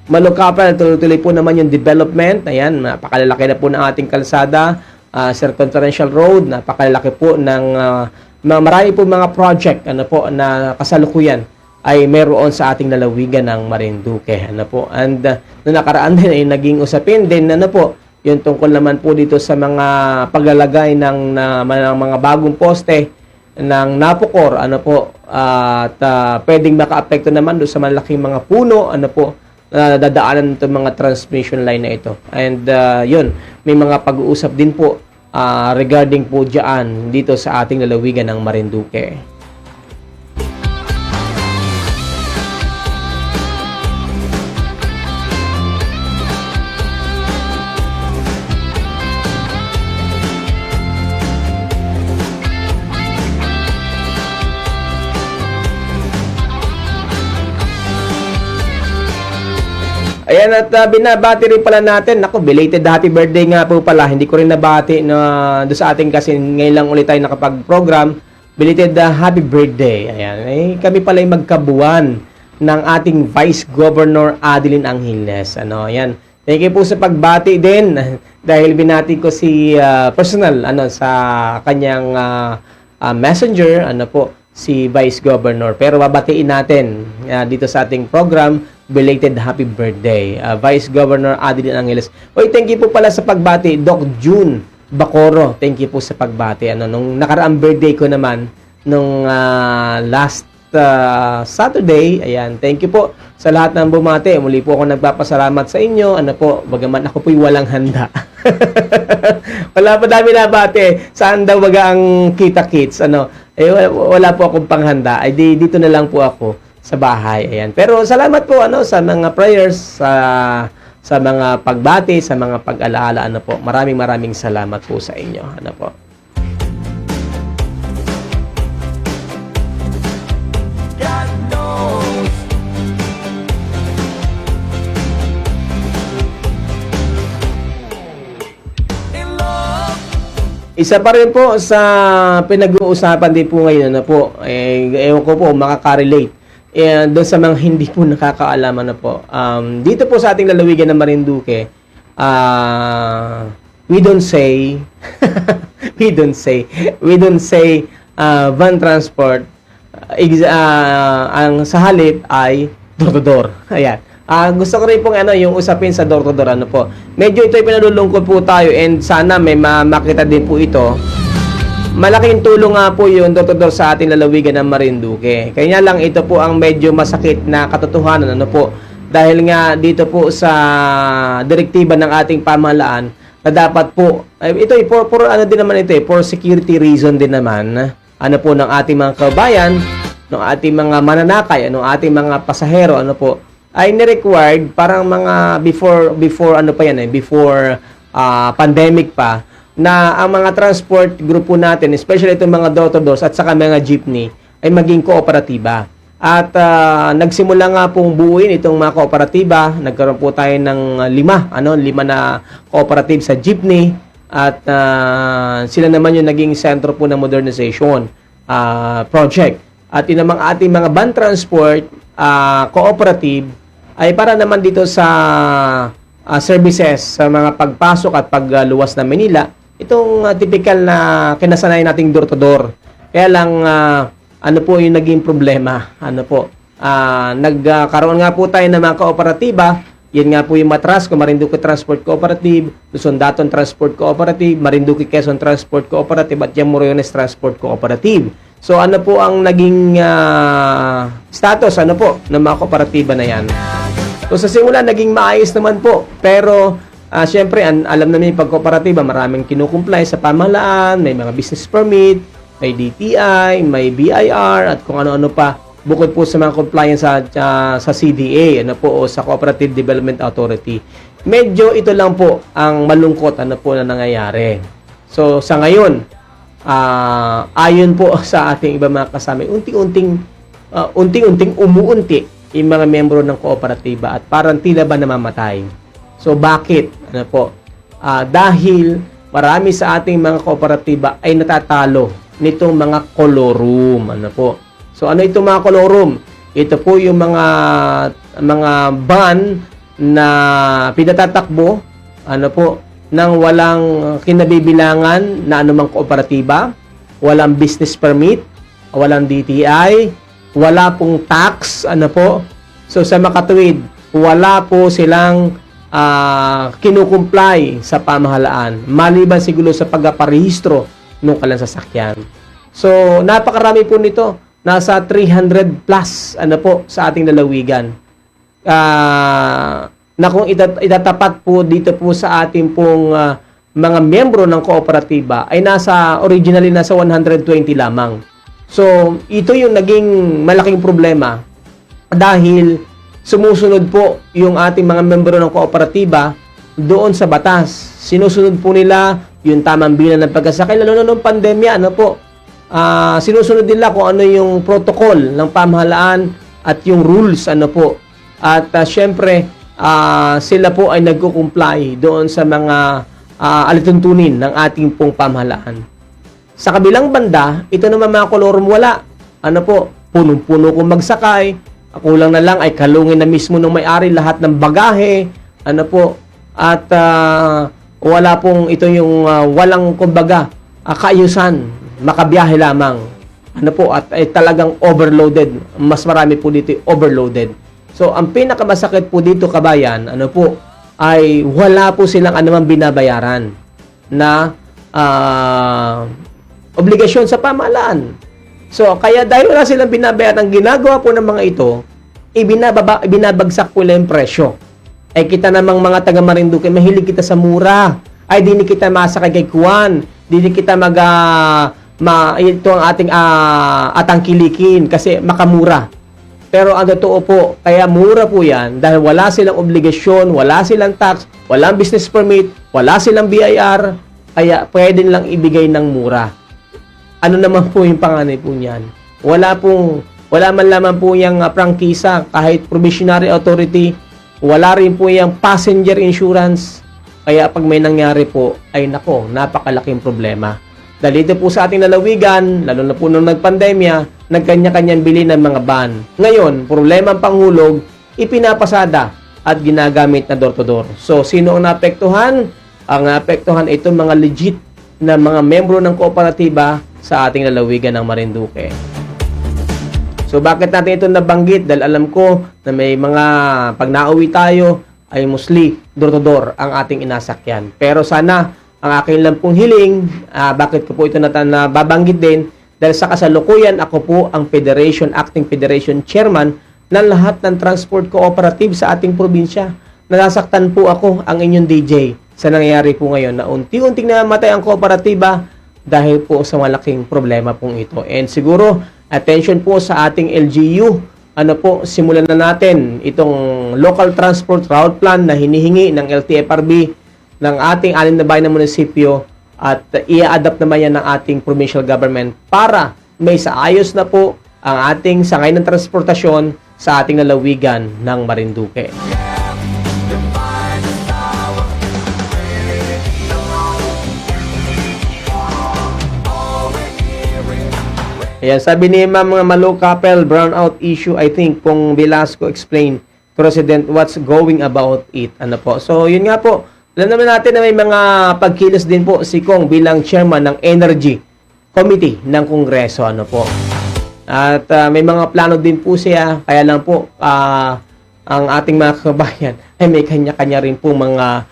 Malukapan, tuloy-tuloy po naman yung development. Ayan, napakalalaki na po ng ating kalsada, circumferential road, napakalalaki po ng marami po mga project na kasalukuyan ay meron sa ating lalawigan ng Marinduque. And noong nakaraan din ay naging usapin din Yung tungkol naman po dito sa mga paglalagay ng mga bagong poste ng napukor, ano po, at pwedeng makaapekto naman doon sa malaking mga puno, ano po, na dadaanan itong mga transmission line na ito. And yun, may mga pag-uusap din po regarding po dyan dito sa ating lalawigan ng Marinduque. Ayan, at binabati rin pala natin. Naku, belated happy birthday nga po pala. Hindi ko rin nabati na doon sa ating kasi ngayon lang ulit tayo nakapag-program. Belated happy birthday. Ayan, kami pala yung magkabuan ng ating Vice Governor Adeline Angeles. Ano, ayan. Thank you po sa pagbati din dahil binati ko si personal sa kanyang messenger, si Vice Governor. Pero babatiin natin dito sa ating program, belated happy birthday, Vice Governor Adeline Angeles. Oy, thank you po pala sa pagbati, Doc June Bacoro. Thank you po sa pagbati. Nung nakaraang birthday ko naman, nung last Saturday, ayan, thank you po sa lahat ng bumati. Muli po ako nagpapasalamat sa inyo. Bagaman ako po'y walang handa. Wala pa dami na bate. Saan daw baga ang kita-kits? Wala po akong panghanda. Ay dito na lang po ako sa bahay. Ayan. Pero salamat po sa mga prayers, sa mga pagbati, sa mga pag-alaala. Maraming salamat po sa inyo. Isa pa rin po sa pinag-uusapan din po ngayon, ewan ko po, makaka-relate. Doon sa mga hindi po nakakaalam, dito po sa ating lalawigan ng Marinduque, we don't say van transport. Ang sa halip ay door-to-door. Ayan. Gusto ko rin pong yung usapin sa door-to-door. Medyo ito'y pinalulungkot po tayo and sana may makita din po ito. Malaking tulong nga po yung door-to-door sa ating lalawigan ng Marinduque. Kaya lang ito po ang medyo masakit na katotohanan. Dahil nga dito po sa direktiba ng ating pamahalaan na dapat po, ito din naman ito for security reason din naman, ng ating mga kabayan, ng ating mga mananakay, ating mga pasahero, ay ni-required parang mga before pandemic pa, na ang mga transport grupo natin, especially itong mga door-to-doors at saka mga jeepney, ay maging kooperatiba. At nagsimula nga pong buuin itong mga kooperatiba. Nagkaroon po tayo ng 5 na cooperative sa jeepney. At sila naman yung naging sentro po ng modernization project. At yun namang ating mga van transport cooperative ay para naman dito sa services sa mga pagpasok at pagluwas ng Manila. Itong typical na kinasanayan nating door-to-door. Kaya lang po yung naging problema? Nagkaroon nga po tayo ng mga kooperatiba. Yan nga po yung Matrasco, Marinduque Transport Cooperative, Luzon Daton Transport Cooperative, Marinduque Quezon Transport Cooperative at Yamorones Transport Cooperative. So po ang naging status ng mga kooperatiba na yan? So sa simula naging maayos naman po, pero syempre alam namin yung pagkooperatiba, maraming kinukumply sa pamahalaan, may mga business permit, may DTI, may BIR at kung ano-ano pa bukod po sa mga compliance sa CDA o sa Cooperative Development Authority. Medyo ito lang po ang malungkot na nangyayari. So sa ngayon, ayon po sa ating iba mga kasama, unti-unting umuunti yung mga membro ng kooperatiba at parang tila ba namamatay. So bakit? Dahil marami sa ating mga kooperatiba ay natatalo nitong mga kolorum. So itong mga kolorum? Ito po yung mga van na pinatatakbo ng walang kinabibilangan na anumang kooperatiba, walang business permit, walang DTI, wala pong tax, So sa makatuwid, wala po silang kinukumply sa pamahalaan maliban siguro sa pagpaparehistro ng kanilang sasakyan. So, napakarami po nito. Nasa 300 plus po sa ating lalawigan. Na kung itatapat po dito po sa ating pong mga miyembro ng kooperatiba ay originally nasa 120 lamang. So, ito yung naging malaking problema dahil sumusunod po yung ating mga miyembro ng kooperatiba doon sa batas. Sinusunod po nila yung tamang bilang ng pagkasakay, lalo na noong pandemya, sinusunod nila kung ano yung protocol ng pamahalaan at yung rules, At syempre, sila po ay nagko-comply doon sa mga alituntunin ng ating pong pamahalaan. Sa kabilang banda, ito naman mga kolorum wala. Punong-puno kung magsakay, kulang na lang ay kalungin na mismo ng may-ari lahat ng bagahe, at wala pong ito yung walang kumbaga kaayusan, makabiyahe lamang. At ay talagang overloaded. Mas marami po dito overloaded. So, ang pinakamasakit po dito, kabayan, ay wala po silang anumang binabayaran na obligasyon sa pamahalaan. So, kaya dahil wala silang binabayaran, ang ginagawa po ng mga ito, ibinabagsak po nila yung presyo. Ay kita namang mga taga Marinduque, mahilig kita sa mura. Ay di kita masakay kay Kuwan. Di kita ito ang ating atangkilikin kasi makamura. Pero ang totoo po, kaya mura po yan dahil wala silang obligasyon, wala silang tax, walang business permit, wala silang BIR, kaya pwede nilang ibigay ng mura. Ano naman po yung panganay po niyan? Wala man lamang po yung prangkisa kahit probationary authority, wala rin po yung passenger insurance. Kaya pag may nangyari po, ay napakalaking problema. Dahil dito po sa ating lalawigan, lalo na po nung nagpandemya, nagkanya-kanyang bili ng mga van. Ngayon, problema ang panghulog, ipinapasada at ginagamit na door-to-door. So, sino ang naapektuhan? Ang naapektuhan itong mga legit na mga membro ng kooperatiba sa ating lalawigan ng Marinduque. So, bakit natin ito nabanggit? Dahil alam ko na may mga pag nauwi tayo ay mostly door-to-door ang ating inasakyan. Pero sana, ang akin lang pong hiling, bakit ko po ito nababanggit din? Dahil sa kasalukuyan, ako po ang Acting Federation Chairman ng lahat ng transport cooperative sa ating probinsya. Nasasaktan po ako, ang inyong DJ, sa nangyayari po ngayon na unti-unting namatay ang kooperatiba dahil po sa malaking problema pong ito. And siguro, attention po sa ating LGU. Simulan na natin itong local transport route plan na hinihingi ng LTFRB ng ating 6 na bayan ng munisipyo at i-adapt naman yan ng ating provincial government para may saayos na po ang ating sangay ng transportasyon sa ating lalawigan ng Marinduque. Ayan, sabi ni Ma'am Malu Capel, brownout issue, I think, kung Velasco explain to President what's going about it. So, yun nga po. Alam naman natin na may mga pagkilos din po si Kong bilang chairman ng Energy Committee ng Kongreso. At may mga plano din po siya. Kaya lang po, ang ating mga kabayan ay may kanya-kanya rin po mga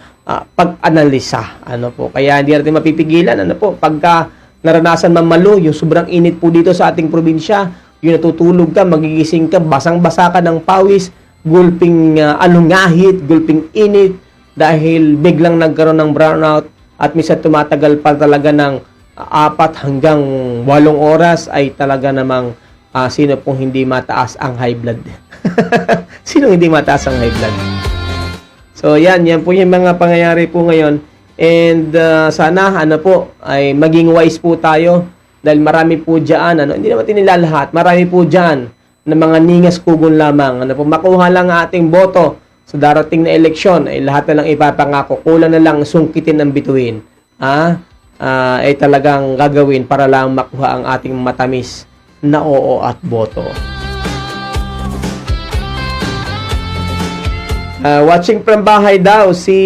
pag-analisa. Kaya hindi natin mapipigilan. Pagka naranasan mamalo, yung sobrang init po dito sa ating probinsya, yung natutulog ka, magigising ka, basang-basa ka ng pawis, gulping alungahit, gulping init, dahil biglang nagkaroon ng brownout at minsan tumatagal pa talaga ng 4 hanggang 8 oras ay talaga namang sino pong hindi mataas ang high blood. Sino hindi mataas ang high blood? So yan po yung mga pangyayari po ngayon. And sana ay maging wise po tayo dahil marami po diyan hindi naman tinilalahat, marami po diyan na mga ningas kugon lamang makuha lang ang ating boto sa darating na eleksyon ay lahat na lang ipapangako, kulang na lang sungkitin ng bituin ay talagang gagawin para lang makuha ang ating matamis na oo at boto. Watching from bahay daw si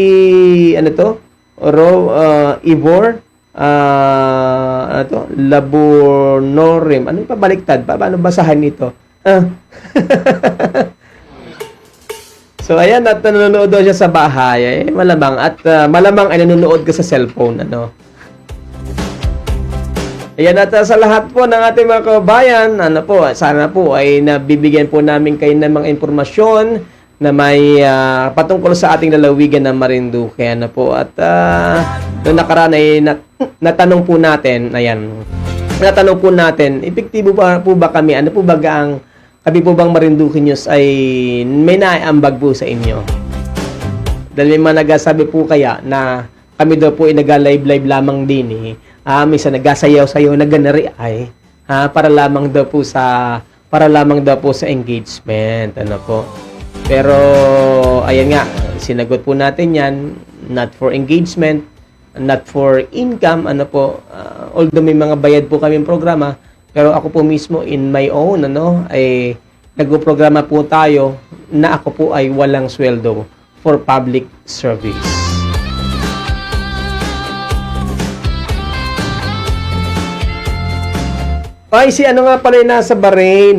Ivor Labornorim. Ano yung pabaliktad? Paano basahan ito? So ayan, at nanonood daw siya sa bahay. Malamang at malamang ay nanonood ka sa cellphone, ano. Ayan, at sa lahat po ng ating mga kababayan, ano po, sana po ay nabibigyan po namin kayo ng mga impormasyon na may patungkol sa ating lalawigan ng Marinduque. Ano po, at noong nakaraan ay natanong po natin, natanong po natin, epektibo po ba kami? Ano po ba kami po bang Marinduque News ay may naiambag po sa inyo? Dahil may mga nagsasabi po kaya na kami daw po ay nag-live lamang din minsan nagasayaw-sayaw na ganari ay para lamang daw po sa engagement, ano po. Pero ayan nga, sinagot po natin 'yan, not for engagement, not for income, ano po. Although may mga bayad po kaming programa, pero ako po mismo in my own ay nagpo-programa po tayo na ako po ay walang sweldo for public service. Ay, si ano nga pala yung nasa Bahrain,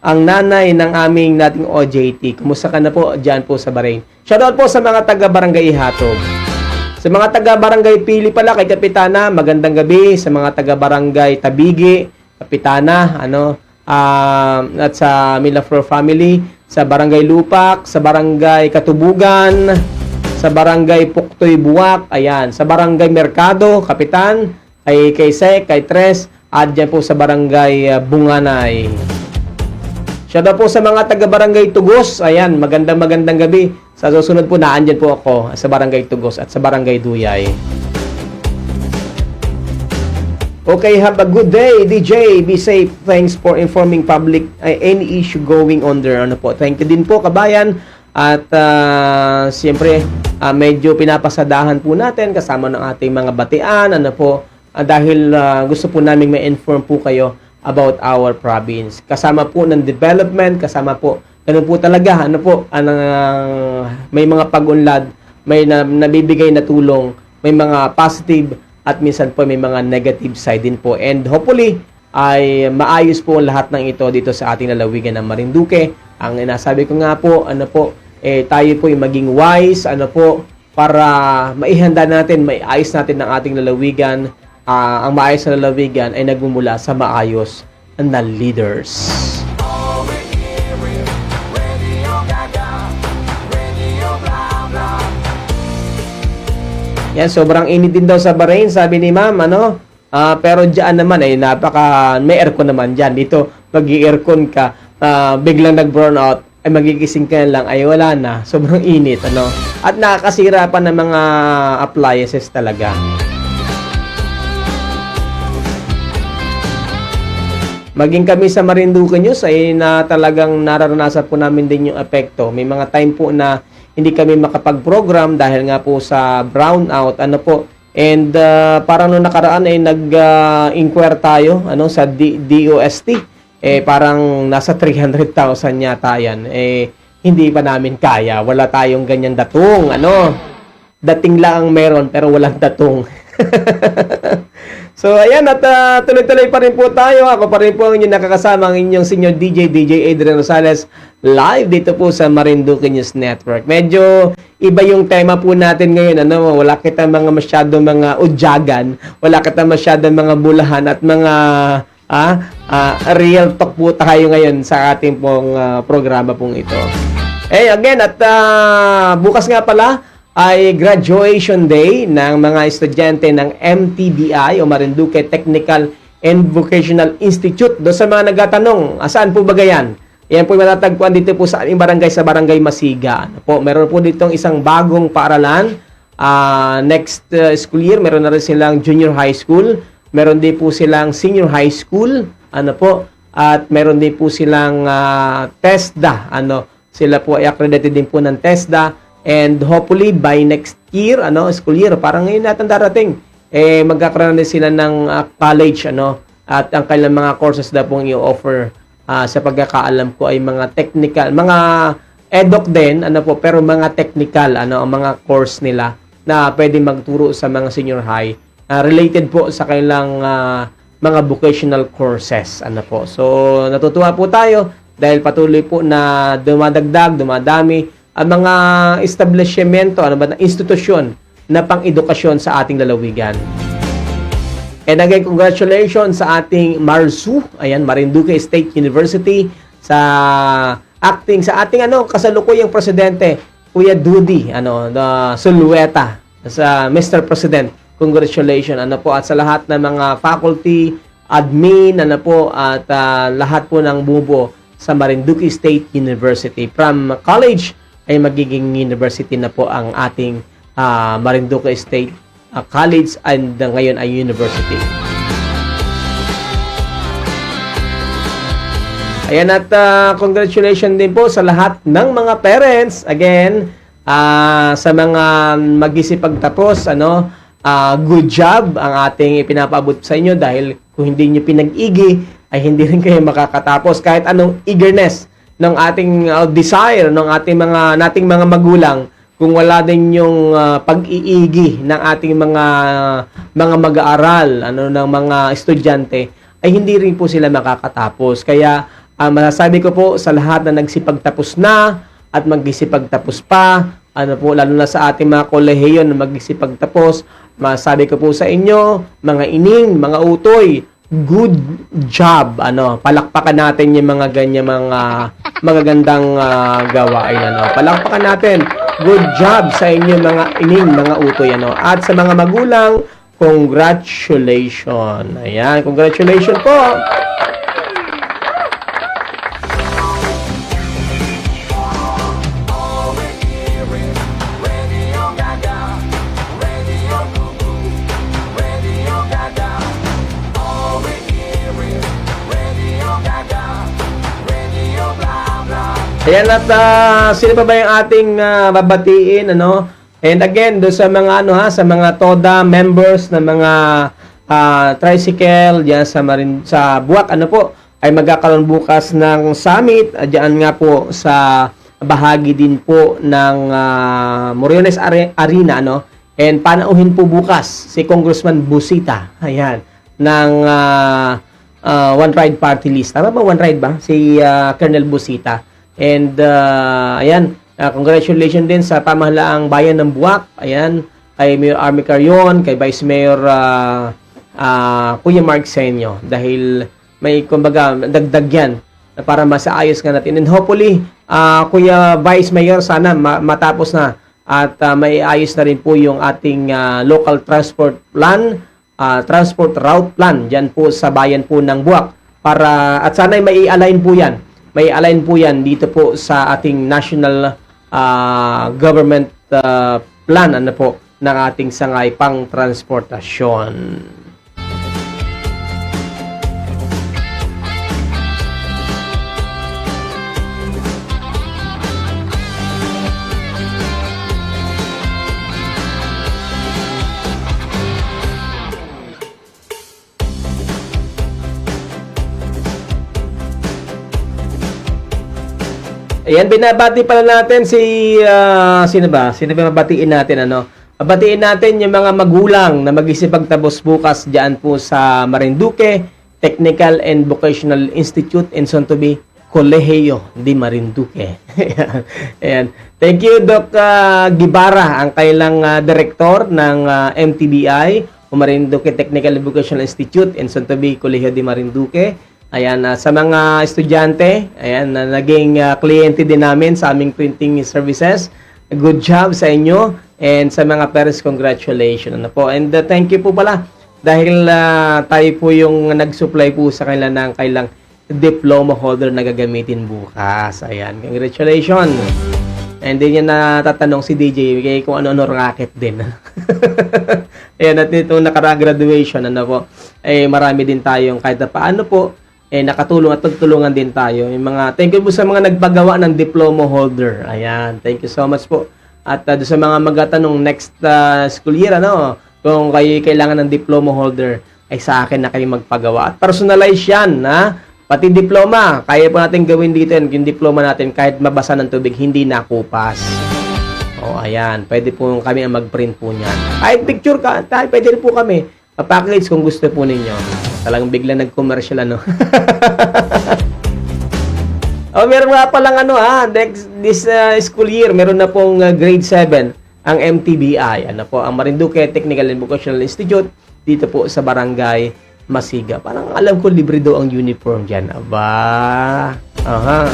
ang nanay ng aming nating OJT. Kumusta ka na po dyan po sa Bahrain? Shoutout po sa mga taga-Barangay Ihatog. Sa mga taga-Barangay Pili pala, kay Kapitana, magandang gabi. Sa mga taga-Barangay Tabigi, Kapitana, at sa Milaflor family, sa Barangay Lupak, sa Barangay Katubugan, sa Barangay Puktoy Buwak, ayan, sa Barangay Mercado, Kapitan, kay Sek, kay Tres, at dyan po sa Barangay Bunganay. Shoutout po sa mga taga-Barangay Tugos. Ayan, magandang gabi. Sa susunod po, naandyan po ako sa Barangay Tugos at sa Barangay Duyay. Okay, have a good day, DJ. Be safe. Thanks for informing public any issue going on there. Ano po. Thank you din po, kabayan. At siyempre, medyo pinapasadahan po natin kasama ng ating mga batian. Ano po. Dahil gusto po namin ma-inform po kayo about our province. Kasama po ng development, kasama po, ganun po talaga, may mga pag-unlad, may nabibigay na tulong, may mga positive, at minsan po may mga negative side din po. And hopefully, ay maayos po lahat ng ito dito sa ating lalawigan ng Marinduque. Ang inasabi ko nga po, tayo po yung maging wise, para maihanda natin, maiayos natin ng ating lalawigan. Ang maayos na lalawigan ay nagmumula sa maayos na leaders. Yan, sobrang init din daw sa Bahrain, sabi ni ma'am, pero diyan naman ay may aircon naman diyan. Dito, mag-i-aircon ka, biglang nag-burn out, ay magigising ka lang, ay wala na. Sobrang init, At nakakasira pa ng mga appliances talaga. Maging kami sa Marinduque News ay talagang nararanasan po namin din yung epekto. May mga time po na hindi kami makapag-program dahil nga po sa brownout, And parang noong nakaraan ay nag-inquire tayo sa DOST. Parang nasa 300,000 yata yan. Hindi pa namin kaya. Wala tayong ganyan datong. Dating lang ang meron pero walang datong. So, ayan, at tuloy-tuloy pa rin po tayo. Ako pa rin po ang inyong nakakasama, ang inyong senior DJ Adrian Rosales, live dito po sa Marinduque News Network. Medyo iba yung tema po natin ngayon. Wala kita masyadong mga udyagan, wala kita masyadong mga bulahan at mga real talk po tayo ngayon sa ating pong programa pong ito. Again, at bukas nga pala, ay graduation day ng mga estudyante ng MTVI o Marinduque Technical and Vocational Institute. Doon sa mga nagtatanong, saan po ba yan? Yan po matatagpuan dito po sa aming barangay, sa Barangay Masiga. Meron po ditong isang bagong paaralan. Next school year, meron na rin silang junior high school. Meron din po silang senior high school. At meron din po silang TESDA. Sila po ay accredited din po ng TESDA. And hopefully by next year, school year, parang ngayon natin darating, magkakaroon din sila ng college, at ang kailang mga courses na pong i-offer sa pagkakaalam ko ay mga technical, mga eduk din, pero mga technical, ang mga course nila na pwede magturo sa mga senior high, related po sa kailang mga vocational courses, So, natutuwa po tayo dahil patuloy po na dumadami ang mga establishmento, institusyon na pang-edukasyon sa ating lalawigan. And again, congratulations sa ating MARSU, ayan, Marinduque State University, sa ating kasalukuyang presidente, Kuya Dudy, Sulueta, sa Mr. President. Congratulations, at sa lahat ng mga faculty, admin, at lahat po ng bubo sa Marinduque State University. From college ay magiging university na po ang ating Marinduque State College, and ngayon ay university. Ayan, at congratulations din po sa lahat ng mga parents. Again, sa mga mag-isipagtapos, good job ang ating ipinapaabot sa inyo, dahil kung hindi nyo pinag-igi, ay hindi rin kayo makakatapos. Kahit anong eagerness ng ating desire ng nating mga magulang, kung wala din yung pag-iigi ng ating mga mag-aaral, ng mga estudyante, ay hindi rin po sila makakatapos. Kaya masasabi ko po sa lahat na nagsipagtapos na at magsisipagtapos pa, lalo na sa ating mga kolehiyo na magsisipagtapos, masasabi ko po sa inyo, mga ining, mga utoy, good job. Palakpakan natin yung mga ganyan, mga magagandang gawain. Palakpakan natin. Good job sa inyo, mga ining, mga utoy. At sa mga magulang, congratulations. Ayan, congratulations po. Ayan, at sino pa ba yung ating babatiin, And again, do sa mga sa mga TODA members na mga tricycle diyan sa Buwak, ay magkakaroon bukas ng summit diyan nga po sa bahagi din po ng Moriones Arena, And panauhin po bukas si Congressman Busita, ayan, ng One Ride Party List. Tama ba, One Ride ba? Si Colonel Busita. And ayan, congratulations din sa pamahalaang bayan ng Buwak. Ayan, kay Mayor Army Carion, kay Vice Mayor Kuya Mark Senyo, dahil may kumbaga dagdag yan para masaayos nga natin. And hopefully, Kuya Vice Mayor, sana matapos na at maiayos na rin po yung ating local transport plan, transport route plan dyan po sa bayan po ng Buwak, at sana may i-align po yan. May align po yan dito po sa ating national government plan ng ating sangay pang transportasyon. Ayan, binabati pala natin sino ba? Sino ba mabatiin natin, Mabatiin natin yung mga magulang na mag-isipagtapos bukas diyan po sa Marinduque Technical and Vocational Institute in Sontobi, Colegio de Marinduque. Ayan. Thank you, Doc Gibara, ang kailang director ng MTBI, Marinduque Technical and Vocational Institute in Sontobi, Colegio de Marinduque. Ayan, sa mga estudyante, ayan, naging kliyente din namin sa aming printing services. Good job sa inyo, and sa mga parents, congratulations. And thank you po pala dahil tayo po yung nag-supply po sa kanila ng kailang diploma holder na gagamitin bukas. Ayan, congratulations. And din yan natatanong si DJ kung ano-ano racket din. Ayan, at itong nakara-graduation, marami din tayong kahit na paano po, nakatulong at tutulungan din tayo. Yung thank you po sa mga nagpagawa ng diploma holder. Ayan, thank you so much po. At doon sa mga magtatanong next school year, kung kayo kailangan ng diploma holder, ay sa akin na kayo magpagawa. At personalize yan, pati diploma, kaya po natin gawin dito yung diploma natin kahit mabasa ng tubig, hindi nakupas. Ayan, pwede po kami ang mag-print po niyan. Kahit picture ka, pwede rin po kami. Pa-package kung gusto po ninyo. Talagang bigla nag-commercial, Oh, meron nga palang this school year, meron na pong grade 7 ang MTBI. Ano po, ang Marinduque Technical and Vocational Institute dito po sa Barangay Masiga. Parang alam ko libre daw ang uniform diyan. Aba. Aha.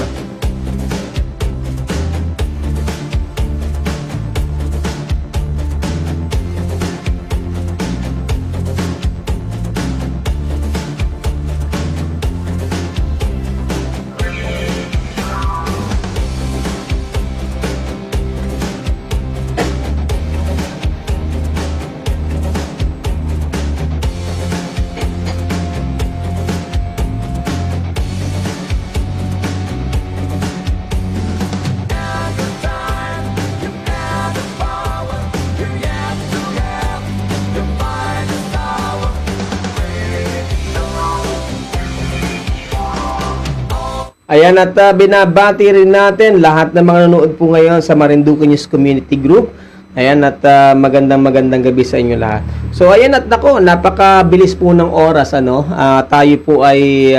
Ayan, at binabati rin natin lahat ng mga nanonood po ngayon sa Marinduque News Community Group. Ayan, at magandang gabi sa inyo lahat. So ayan, at nako, napakabilis po ng oras, tayo po ay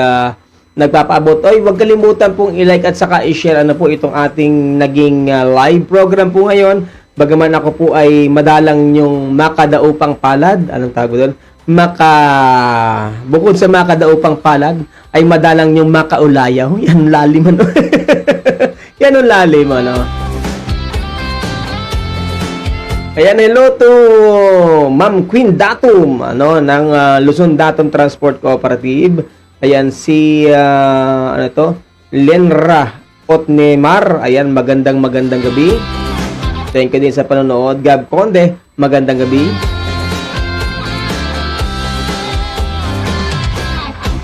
nagpapaabot. Oy, huwag kalimutan pong i-like at saka i-share po itong ating naging live program po ngayon. Bagaman ako po ay madalang yung makadaupang palad. Anong tawag doon? Bukod sa makadaupang palad, ay madalang yung makaulayaw. Yan, lalim Yan ang lalim, Ayan, hello to Ma'am Queen Datum, ng Luzon Datum Transport Cooperative. Ayan, si, Lenra Otnemar. Ayan, magandang gabi. Thank you din sa panonood. Gab Conde, magandang gabi.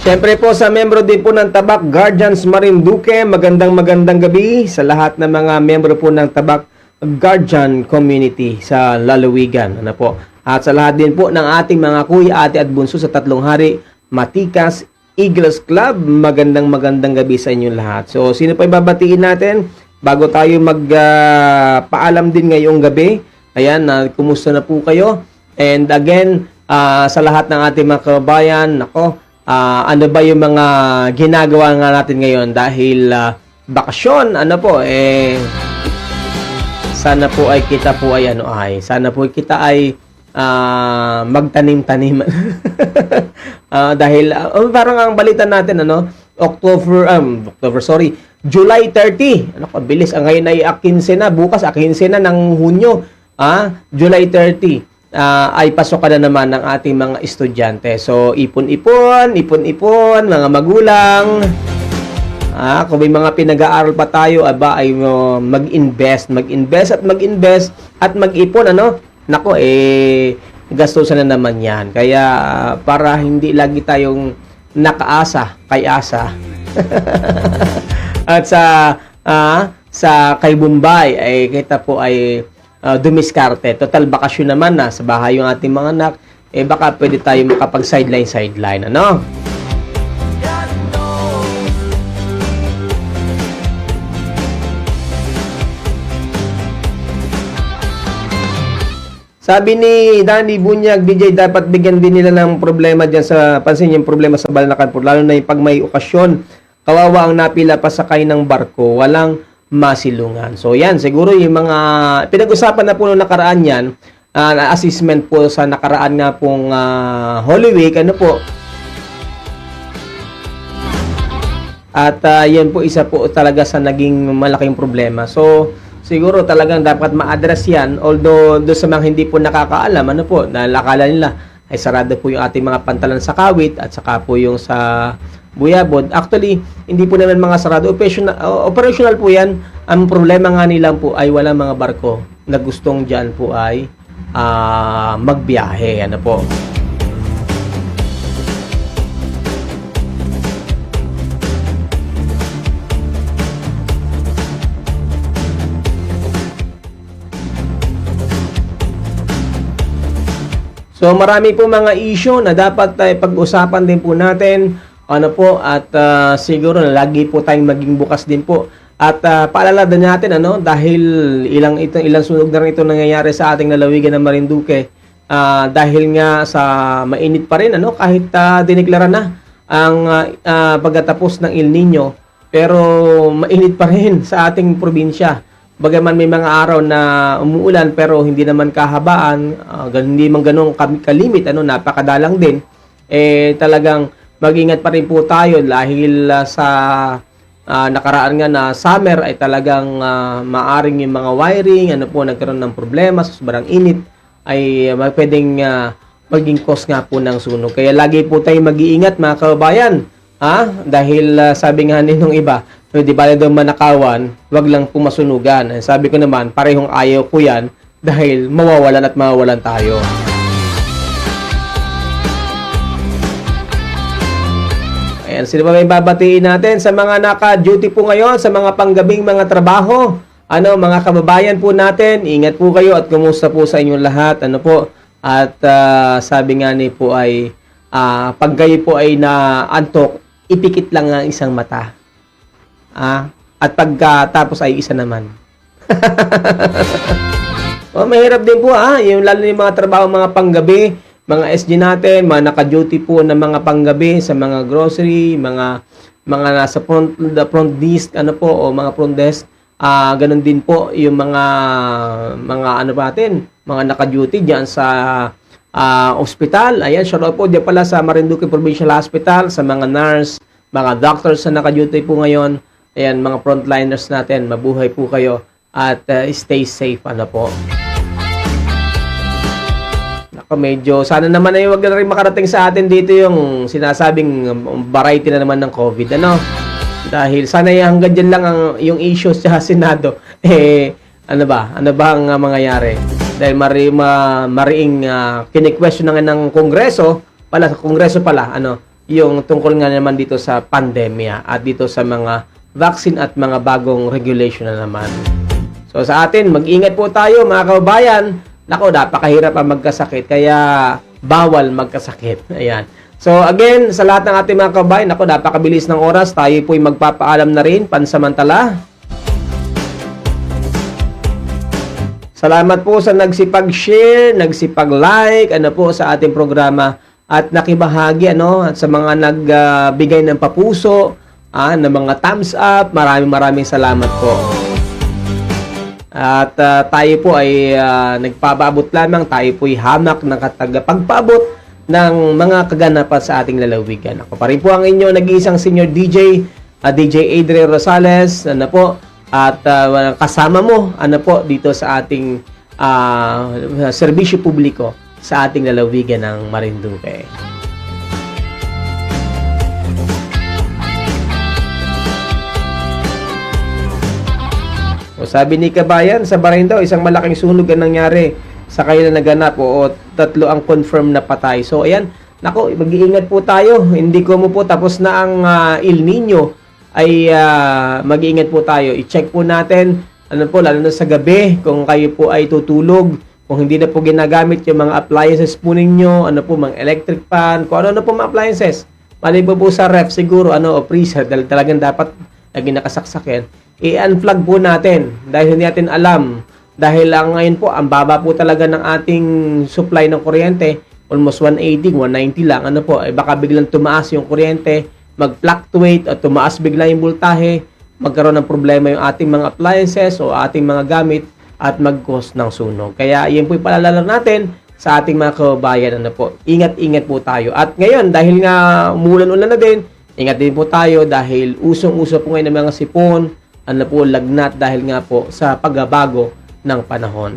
Siyempre po sa membro din po ng Tabak Guardians Marinduque, magandang gabi sa lahat ng mga membro po ng Tabak Guardian Community sa lalawigan. At sa lahat din po ng ating mga kuya, ate at bunso sa Tatlong Hari, Matikas, Eagles Club, magandang gabi sa inyong lahat. So, sino pa ibabatiin natin bago tayo magpaalam din ngayong gabi? Ayan, kumusta na po kayo? And again, sa lahat ng ating mga kababayan, ano ba yung mga ginagawa nga natin ngayon dahil bakasyon, sana po ay kita po ay sana po kita ay magtanim-tanim. Dahil parang ang balita natin July 30. Bilis. Ngayon ay 15 na, bukas 15 na ng Hunyo. July 30. Ay pasok na naman ng ating mga estudyante. So, ipon-ipon, mga magulang. Kung may mga pinag-aaral pa tayo, ay mag-invest at mag-ipon, gastusan na naman yan. Kaya, para hindi lagi tayong nakaasa, kay asa. At sa kay Bombay, ay kita po ay dumiskarte. Total bakasyon naman sa bahay yung ating mga anak, baka pwede tayo makapag-sideline, Sabi ni Danny Bunyag, DJ, dapat bigyan din nila ng problema dyan pansin yung problema sa Balanacan po, lalo na yung pag may okasyon, kawawa ang napila pa sakay ng barko, walang masilungan. So yan, siguro yung mga pinag-usapan na po noong nakaraan yan, assessment po sa nakaraan nga pong Holy Week, at yan po isa po talaga sa naging malaking problema. So siguro talagang dapat ma-address yan, although doon sa mga hindi po nakakaalam, nalakala nila ay sarado po yung ating mga pantalan sa Kawit at saka po yung sa Buyabod. Actually, hindi po naman mga sarado. Operational po yan. Ang problema nga nilang po ay walang mga barko na gustong dyan po ay magbiyahe. So, marami po mga issue na dapat pag-usapan din po natin. At siguro lagi po tayong maging bukas din po. At paalala din natin dahil ilang sunog na rin ito nangyayari sa ating lalawigan ng Marinduque. Dahil nga sa mainit pa rin kahit dineklara na ang pagtatapos ng El Nino, pero mainit pa rin sa ating probinsya. Bagaman may mga araw na umuulan pero hindi naman kahabaan, hindi man ganun kalimit, napakadalang din. Talagang mag-ingat pa rin po tayo dahil sa nakaraan nga na summer ay talagang maaring yung mga wiring, nagkaroon ng problema sa sobrang init, ay pwedeng maging cause nga po ng sunog. Kaya lagi po tayong mag-iingat mga kababayan. Dahil sabi nga ninong iba, di ba daw manakawan, wag lang pumasunugan. Sabi ko naman, parehong ayaw ko yan dahil mawawalan at mawawalan tayo. Ayan, sino ba may babatiin natin sa mga naka-duty po ngayon, sa mga panggabing mga trabaho? Mga kababayan po natin, ingat po kayo at kumusta po sa inyong lahat? At sabi nga ni po ay, pag kayo po ay naantok, ipikit lang ang isang mata. At pagkatapos ay isa naman. Mahirap din po yung lalo yung mga trabaho, mga panggabi, mga SG natin, mga naka-duty po na mga panggabi sa mga grocery, mga nasa front desk, o mga front desk. Ganun din po yung mga natin, mga naka-duty diyan sa ospital. Ayan, shout out po diyan pala sa Marinduque Provincial Hospital, sa mga nurse, mga doctors na naka-duty po ngayon. Ayan, mga frontliners natin, mabuhay po kayo at stay safe, po. Medyo, sana naman ay wag na rin makarating sa atin dito yung sinasabing variety na naman ng COVID, Dahil sana hanggang dyan lang yung issues sa Senado. Ano ba ang mangyayari? Dahil mariing kini-question na nga ng Kongreso, yung tungkol nga naman dito sa pandemya at dito sa mga vaccine at mga bagong regulation na naman. So sa atin, mag-ingat po tayo mga kababayan. Napakahirap ang magkasakit, kaya bawal magkasakit. Ayan. So again, sa lahat ng ating mga kababayan, napakabilis ng oras. Tayo po'y magpapaalam na rin, pansamantala. Salamat po sa nagsipag-share, nagsipag-like, sa ating programa at nakibahagi, at sa mga nagbigay ng papuso, ng mga thumbs up. Maraming salamat po. At tayo po ay nagpapaabot lamang, tayo po ay hamak ng pagpaabot ng mga kaganapan sa ating lalawigan. Ako pa rin po ang inyo nag-iisang senior DJ, DJ Adriel Rosales, at kasama mo, dito sa ating serbisyo publiko sa ating lalawigan ng Marinduque. Sabi ni Kabayan, sa Bahrain daw, isang malaking sunog ang nangyari sa kailan naganap, 3 ang confirm na patay. So, ayan, mag-iingat po tayo. Hindi ko mo po tapos na ang El Nino, ay mag-iingat po tayo. I-check po natin, lalo na sa gabi, kung kayo po ay tutulog, kung hindi na po ginagamit yung mga appliances po ninyo, mga electric fan, kung ano po mga appliances. Maliban po sa ref siguro, o freezer, dahil talagang dapat lagi nakasaksak yan. I-unplug po natin dahil hindi natin alam. Dahil ngayon po, ang baba po talaga ng ating supply ng kuryente, almost 180, 190 lang. Baka biglang tumaas yung kuryente, mag-fluctuate at tumaas bigla yung voltahe, magkaroon ng problema yung ating mga appliances o ating mga gamit at mag-cause ng sunog. Kaya yan po ipaalala natin sa ating mga kababayan. Ingat-ingat po tayo. At ngayon, dahil nga umulan-ulan na din, ingat din po tayo dahil usong-uso po ngayon ng mga sipon, lagnat dahil nga po sa pagbabago ng panahon.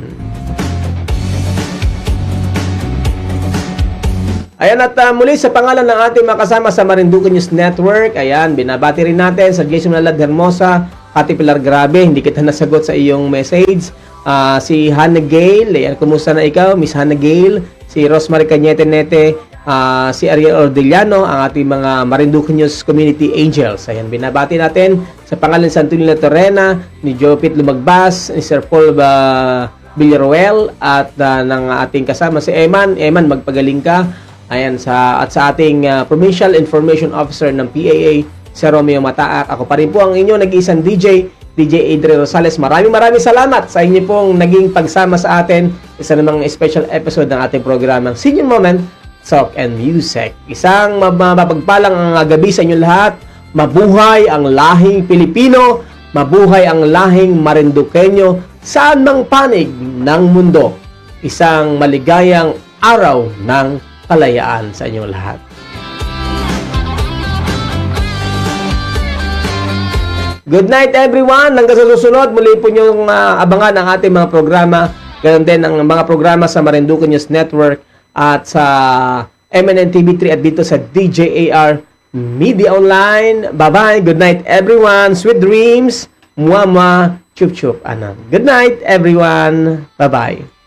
Ayan, at muli sa pangalan ng ating makasama sa Marinduque News Network, ayan, binabati rin natin sa Jason Nalad Hermosa, Kati Pilar, grabe, hindi kita nasagot sa iyong message. Si Hannah Gale, ayan, kumusta na ikaw, Miss Hannah Gale? Si Rosemary Cañete-Nete, si Ariel Ordiliano, ang ating mga Marinduque News Community Angels. Ayan, binabati natin sa pangalan sa Antonio Torrena, ni Jopit Lumagbas, ni Sir Paul Villaruel, at ng ating kasama si Eman. Eman, magpagaling ka. Ayan, sa ating Provincial Information Officer ng PAA, si Romeo Mataak. Ako pa rin po ang inyo nag-iisang DJ Adriel Rosales. Maraming salamat sa inyo pong naging pagsama sa atin. Isa namang special episode ng ating programang Senior Moment, Talk and Music. Isang mapagpalang gabi sa inyo lahat. Mabuhay ang lahing Pilipino, mabuhay ang lahing Marinduqueño, saan mang panig ng mundo. Isang maligayang araw ng kalayaan sa inyong lahat. Good night everyone! Hanggang sa susunod, muli po niyong abangan ang ating mga programa. Ganon din ang mga programa sa Marinduque News Network at sa MNN TV3 at dito sa DJAR Media Online. Bye-bye! Good night everyone! Sweet dreams! Muamua! Chup chup! Good night everyone! Bye-bye!